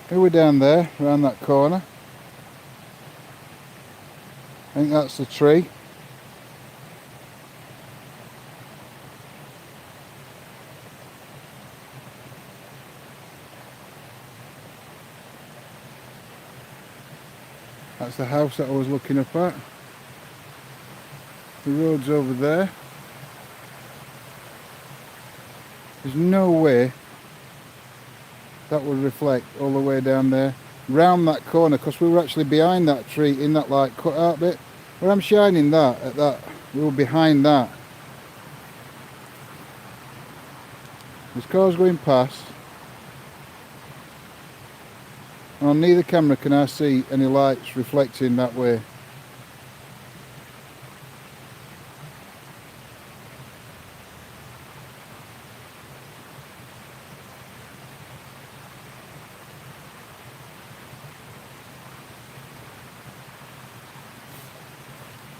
[SPEAKER 1] Here we're down there, around that corner. I think that's the tree. That's the house that I was looking up at. The road's over there. There's no way that would reflect all the way down there, round that corner, because we were actually behind that tree in that like cut out bit. Where I'm shining that at that, we were behind that. There's cars going past. And on neither camera can I see any lights reflecting that way.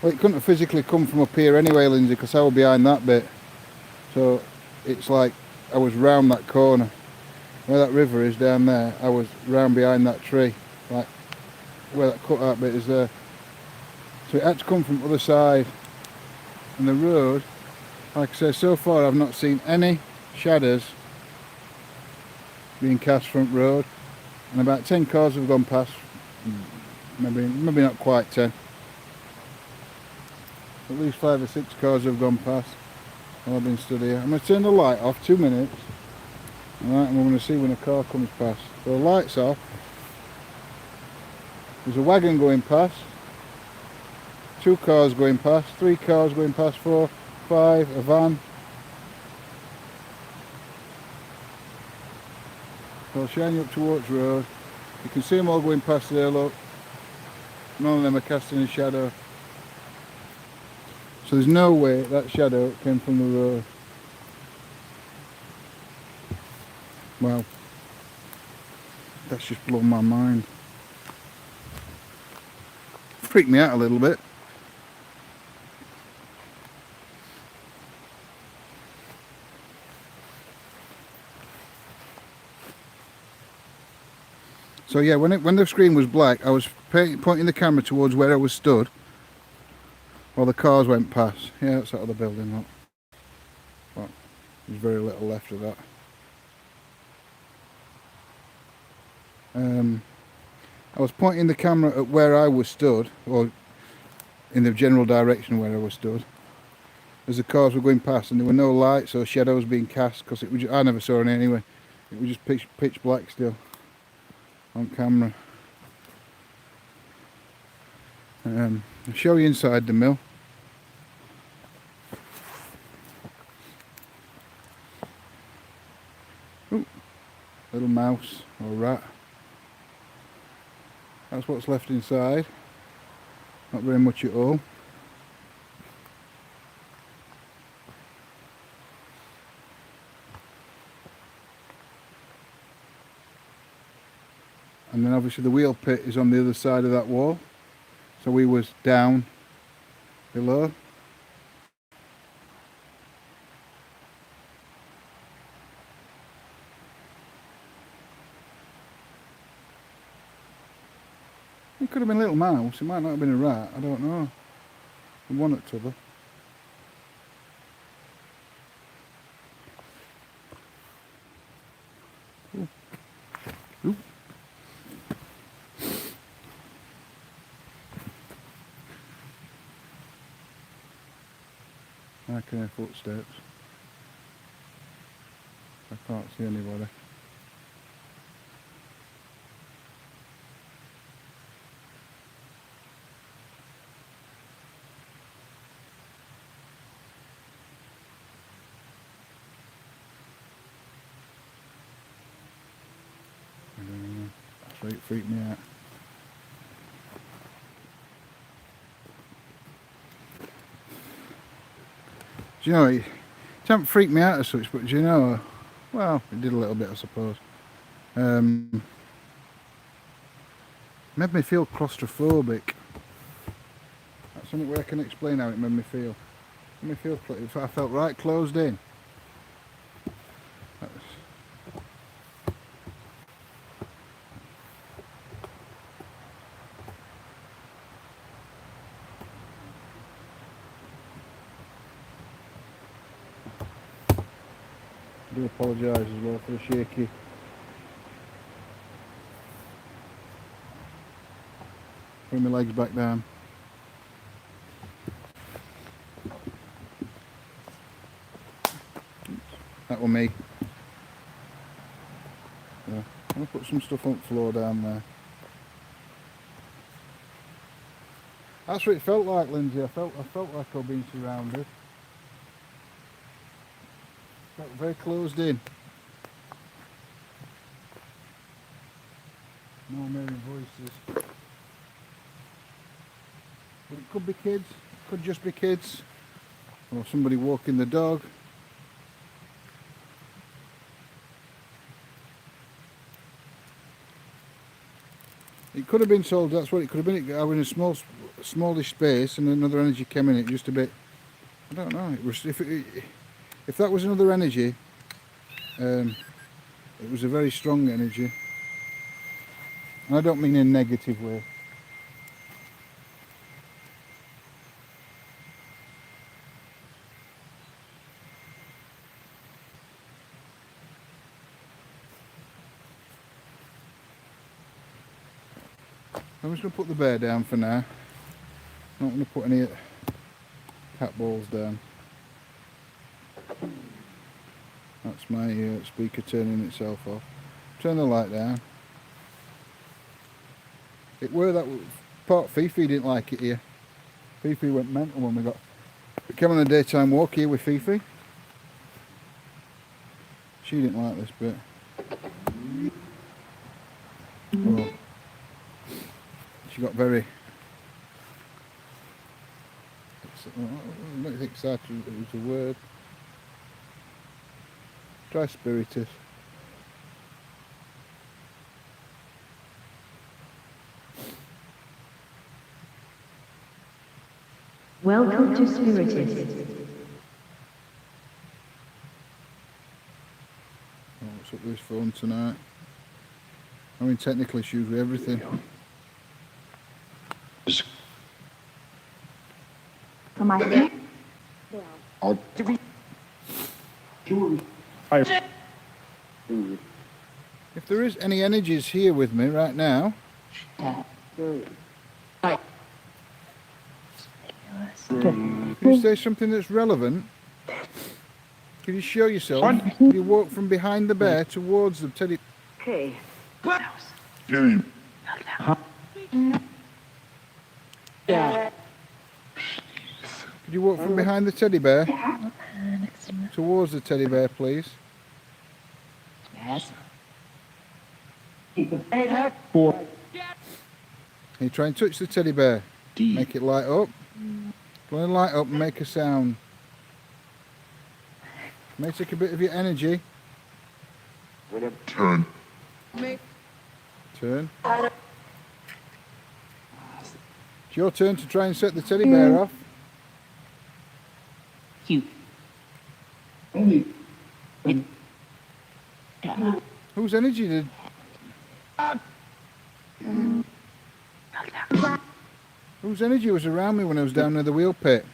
[SPEAKER 1] Well, it couldn't have physically come from up here anyway, Lindsay, because I was behind that bit. So it's like I was round that corner. Where that river is down there, I was round behind that tree. Like where that cut out bit is there. So it had to come from the other side. And the road, like I say, so far I've not seen any shadows being cast front road. And about 10 cars have gone past. Maybe not quite 10. At least 5 or 6 cars have gone past while I've been stood here. I'm going to turn the light off, 2 minutes. Alright, and we're going to see when a car comes past. So the light's off. There's a wagon going past. 2 cars going past. 3 cars going past. 4, 5, a van. So I'll shine you up towards the road. You can see them all going past there, look. None of them are casting a shadow. So there's no way that shadow came from the road. Well, that's just blown my mind. Freaked me out a little bit. So yeah, when the screen was black, I was pointing the camera towards where I was stood while the cars went past. Yeah, that's that other building, look. Well, there's very little left of that. I was pointing the camera at where I was stood, or in the general direction where I was stood, as the cars were going past, and there were no lights or shadows being cast, because I never saw any anyway. It was just pitch black still on camera. I'll show you inside the mill. Ooh, little mouse or rat. That's what's left inside. Not very much at all. And then obviously the wheel pit is on the other side of that wall. So we was down below. It could have been a little mouse, it might not have been a rat, I don't know. From one at t'other. Ooh. Ooh. I can hear footsteps. I can't see anybody. That's right, it freaked me out. Do you know, it hasn't freaked me out as such, but do you know, well, it did a little bit, I suppose. Made me feel claustrophobic. That's something where I can explain how it made me feel. It made me feel, I felt right closed in. I do apologise as well for the shaky. Bring my legs back down. That was me. Yeah. I'm going to put some stuff on the floor down there. That's what it felt like, Lindsay. I felt like I was being surrounded. Felt very closed in. No merry voices. But it could be kids, it could just be kids, or somebody walking the dog. It could have been sold, that's what it could have been. I was in a smallish space and another energy came in it just a bit. I don't know, it was, if that was another energy, it was a very strong energy. And I don't mean in a negative way. I'm just going to put the bear down for now. I'm not going to put any cat balls down. That's my speaker turning itself off. Turn the light down. It were that part Fifi didn't like it here. Fifi went mental when we came on a daytime walk here with Fifi. She didn't like this bit. Well, she got very I don't think excited was a word. Try spirited.
[SPEAKER 3] Welcome to Spirited.
[SPEAKER 1] Oh, what's up with this phone tonight? I'm in technical issues with everything.
[SPEAKER 3] From my head.
[SPEAKER 1] If there is any energies here with me right now, Can you say something that's relevant? Can you show yourself? Can you walk from behind the bear towards the teddy?
[SPEAKER 3] Okay.
[SPEAKER 2] Jane.
[SPEAKER 1] Could you walk from behind the teddy bear towards the teddy bear, please?
[SPEAKER 4] Yes.
[SPEAKER 1] Can you try and touch the teddy bear? Make it light up. Go and light up and make a sound. May take a bit of your energy.
[SPEAKER 2] Turn.
[SPEAKER 1] Turn. It's your turn to try and set the teddy bear off.
[SPEAKER 4] You.
[SPEAKER 1] Whose energy did... Whose energy was around me when I was down near the wheel pit?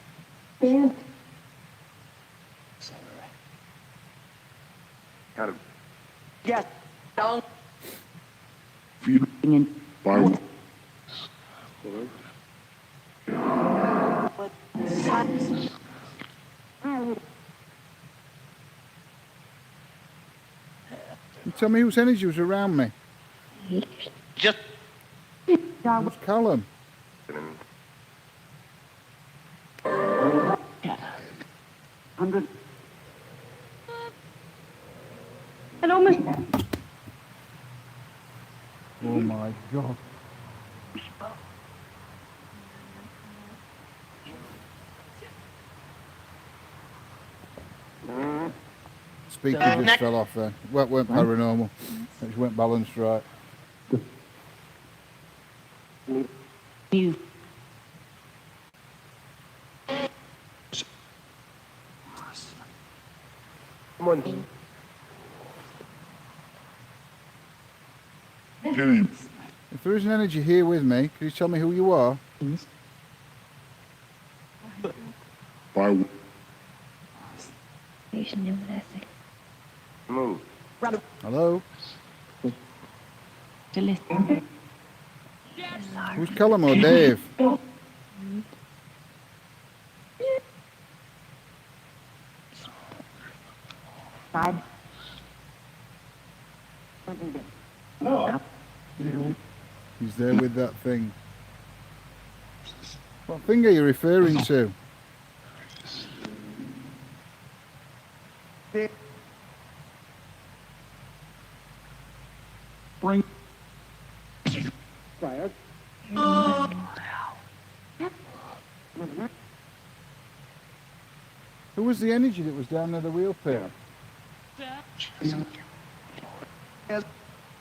[SPEAKER 2] Kind of.
[SPEAKER 4] Yes. Don't.
[SPEAKER 2] Feed. By.
[SPEAKER 1] You tell me whose energy was around me.
[SPEAKER 4] Just.
[SPEAKER 1] Who's Callum? Oh my God. Speaker just fell off there. Well, it weren't paranormal. It just weren't balanced right.
[SPEAKER 4] You.
[SPEAKER 2] Come on. Jane.
[SPEAKER 1] If there is an energy here with me, can you tell me who you are?
[SPEAKER 2] By.
[SPEAKER 5] Move.
[SPEAKER 1] Hello?
[SPEAKER 4] To listen.
[SPEAKER 1] Who's Callum or Dave?
[SPEAKER 3] Side.
[SPEAKER 1] He's there with that thing. What thing are you referring to?
[SPEAKER 2] Bring.
[SPEAKER 1] Who was the energy that was down near the wheel pit?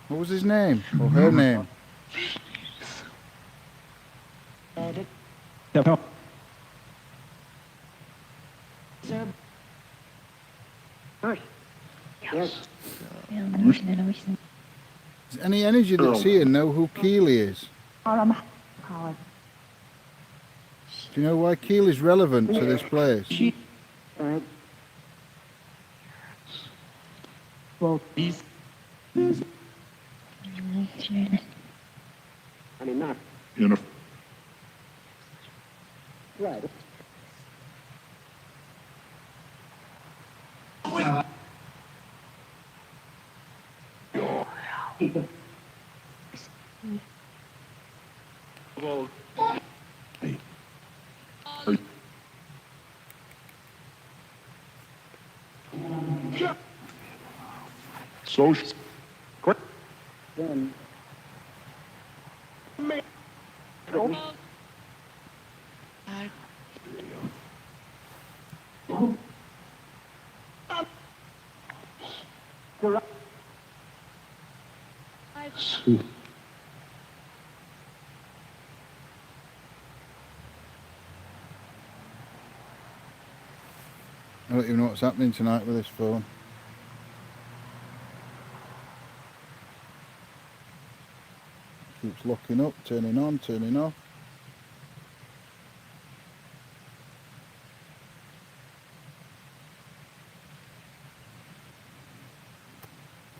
[SPEAKER 1] What was his name? Or her name? Does any energy that's here know who Keely is?
[SPEAKER 3] Colin.
[SPEAKER 1] Do you know why Keely's relevant to this place?
[SPEAKER 4] Well, these.
[SPEAKER 2] In a.
[SPEAKER 4] Right.
[SPEAKER 2] Social. Quick.
[SPEAKER 4] Then.
[SPEAKER 1] I don't even know what's happening tonight with this phone. Keeps locking up, turning on, turning off.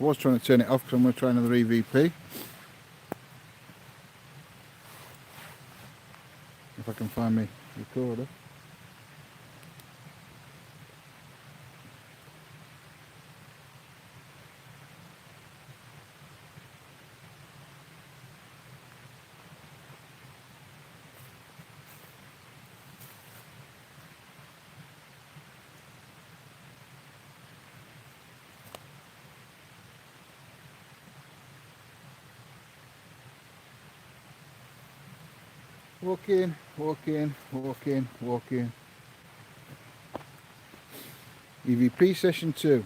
[SPEAKER 1] I was trying to turn it off because I'm going to try another EVP. can find my recorder. Walk in, walk in, walk in, walk in. EVP session 2.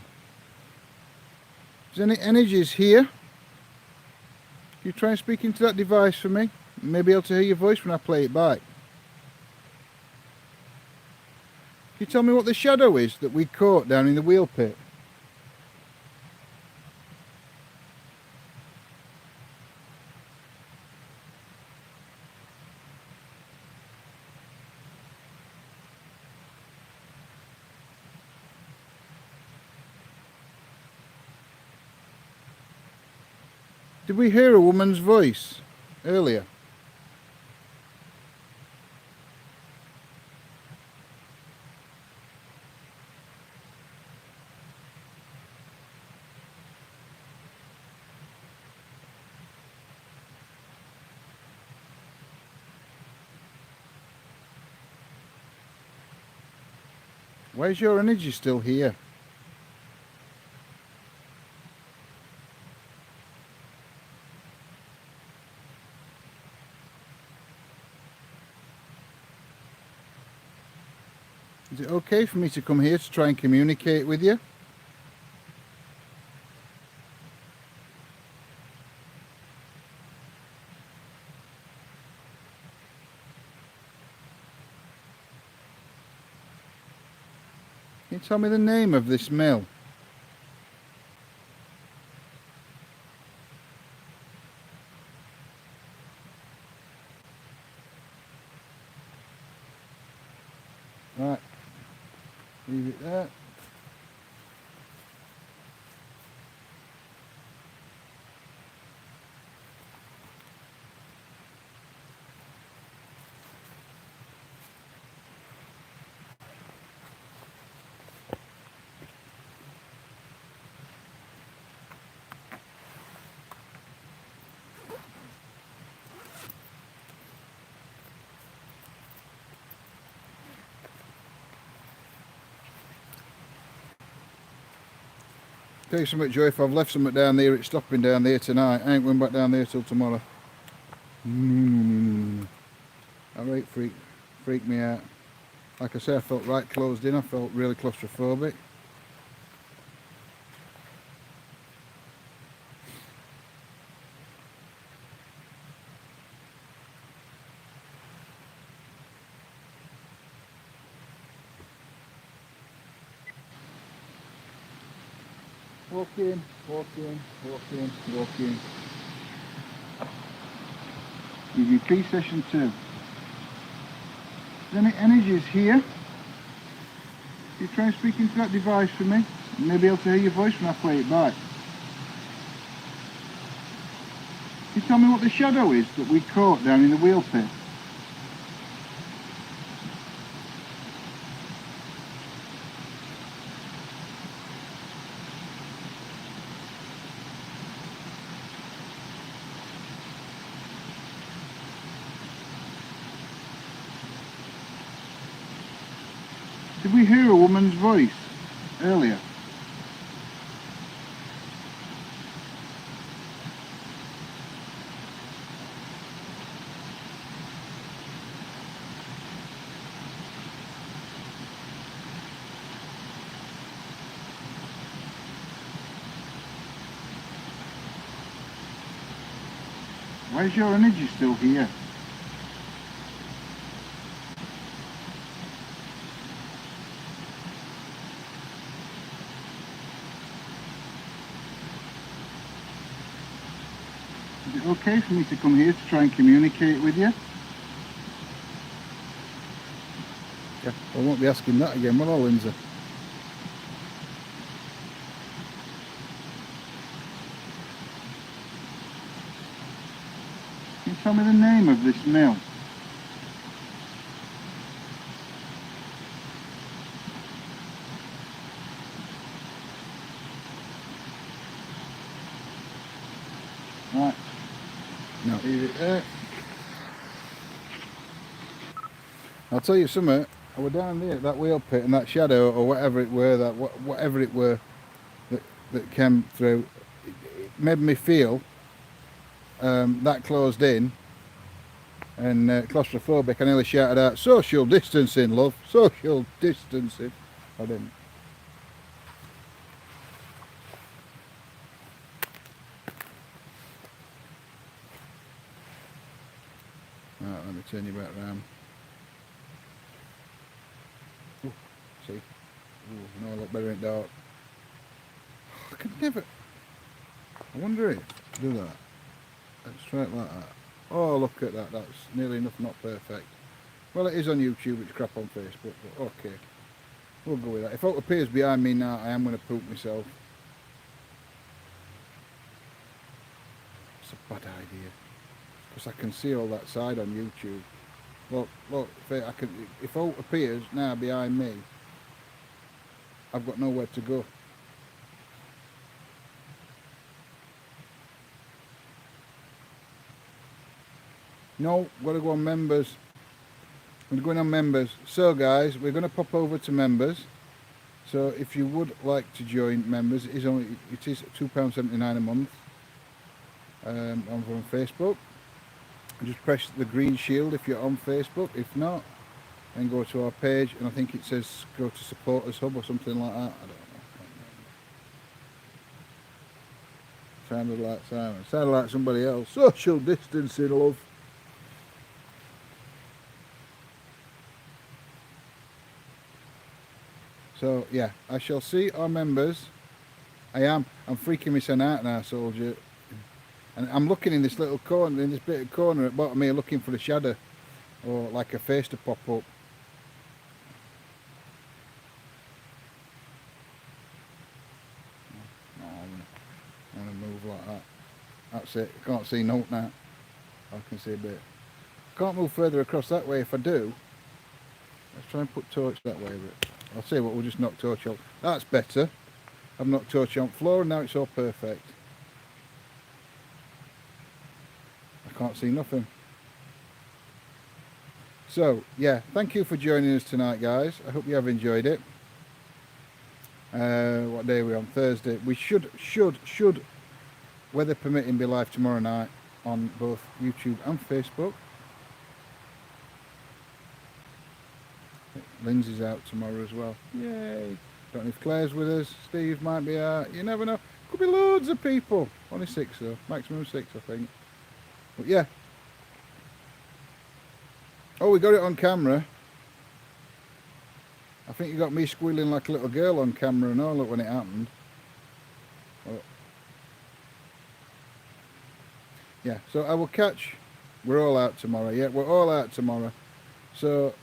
[SPEAKER 1] Is any energies here? Can you try and speak into that device for me? Maybe able to hear your voice when I play it back. Can you tell me what the shadow is that we caught down in the wheel pit? Did we hear a woman's voice earlier? Why is your energy still here? Is it okay for me to come here to try and communicate with you? Can you tell me the name of this mill? Right. Leave it there. Tell you something, Joe, if I've left something down there, it's stopping down there tonight. I ain't going back down there till tomorrow. That rate freaked me out. Like I say, I felt right closed in. I felt really claustrophobic. Walk in, walk in, walk in, walk in. EVP session 2. Is any energies here? You try and speak into that device for me? Maybe able to hear your voice when I play it back. Can you tell me what the shadow is that we caught down in the wheel pit? Did we hear a woman's voice earlier? Why is your energy still here? Is it okay for me to come here to try and communicate with you? Yeah, I won't be asking that again, will I, Lindsay? Can you tell me the name of this mill? Right. No. Leave it there. I'll tell you something. I was down there at that wheel pit and that shadow or whatever it were, whatever it were that came through, it made me feel that closed in and claustrophobic. I nearly shouted out, social distancing, love, social distancing. I didn't. Right, let me turn you back round. Ooh, see? Ooh, no, I look better in dark. I could never. I wonder if do that. Let's try it like that. Oh, look at that. That's nearly enough, not perfect. Well, it is on YouTube. It's crap on Facebook. But okay, we'll go with that. If it appears behind me now, I am going to poop myself. It's a bad idea because I can see all that side on YouTube. Look, if it appears now behind me, I've got nowhere to go. No, got to go on members. We're going on members. So guys, we're going to pop over to members. So if you would like to join members, it is £2.79 a month on Facebook. Just press the green shield if you're on Facebook. If not, then go to our page, and I think it says go to Supporters Hub or something like that. I don't know. Sounded like Simon. Sounded like somebody else. Social distancing, love. So yeah, I shall see our members. I'm freaking myself out now, soldier. And I'm looking in this little corner, in this bit of corner at the bottom here, looking for a shadow or like a face to pop up. No, I want to move like that. That's it. I can't see note now. I can see a bit. Can't move further across that way. If I do, let's try and put torch that way. But I'll see what we'll just knock torch off. That's better. I've knocked torch on floor and now it's all perfect. I can't see nothing. So yeah, thank you for joining us tonight, guys. I hope you have enjoyed it. What day are we on? Thursday. We should, weather permitting, be live tomorrow night on both YouTube and Facebook. Lindsay's out tomorrow as well. Yay! Don't know if Claire's with us. Steve might be out. You never know. Could be loads of people. Only 6 though. Maximum 6, I think. But yeah. Oh, we got it on camera. I think you got me squealing like a little girl on camera and all, look, when it happened. Oh. Yeah, so I will catch. We're all out tomorrow. Yeah, we're all out tomorrow. So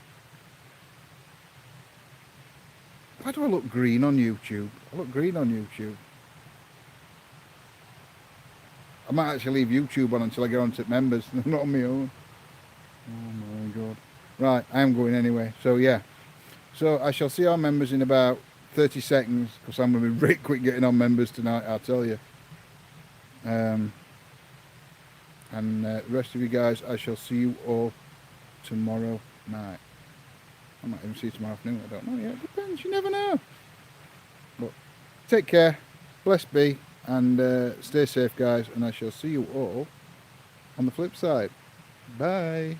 [SPEAKER 1] why do I look green on YouTube? I look green on YouTube. I might actually leave YouTube on until I get on to members. Not on my own. Oh my god. Right, I am going anyway. So yeah. So I shall see our members in about 30 seconds because I'm going to be very quick getting on members tonight, I'll tell you. And the rest of you guys, I shall see you all tomorrow night. I might even see you tomorrow afternoon, I don't know yet. Depends, you never know. But take care, blessed be, and stay safe, guys, and I shall see you all on the flip side. Bye.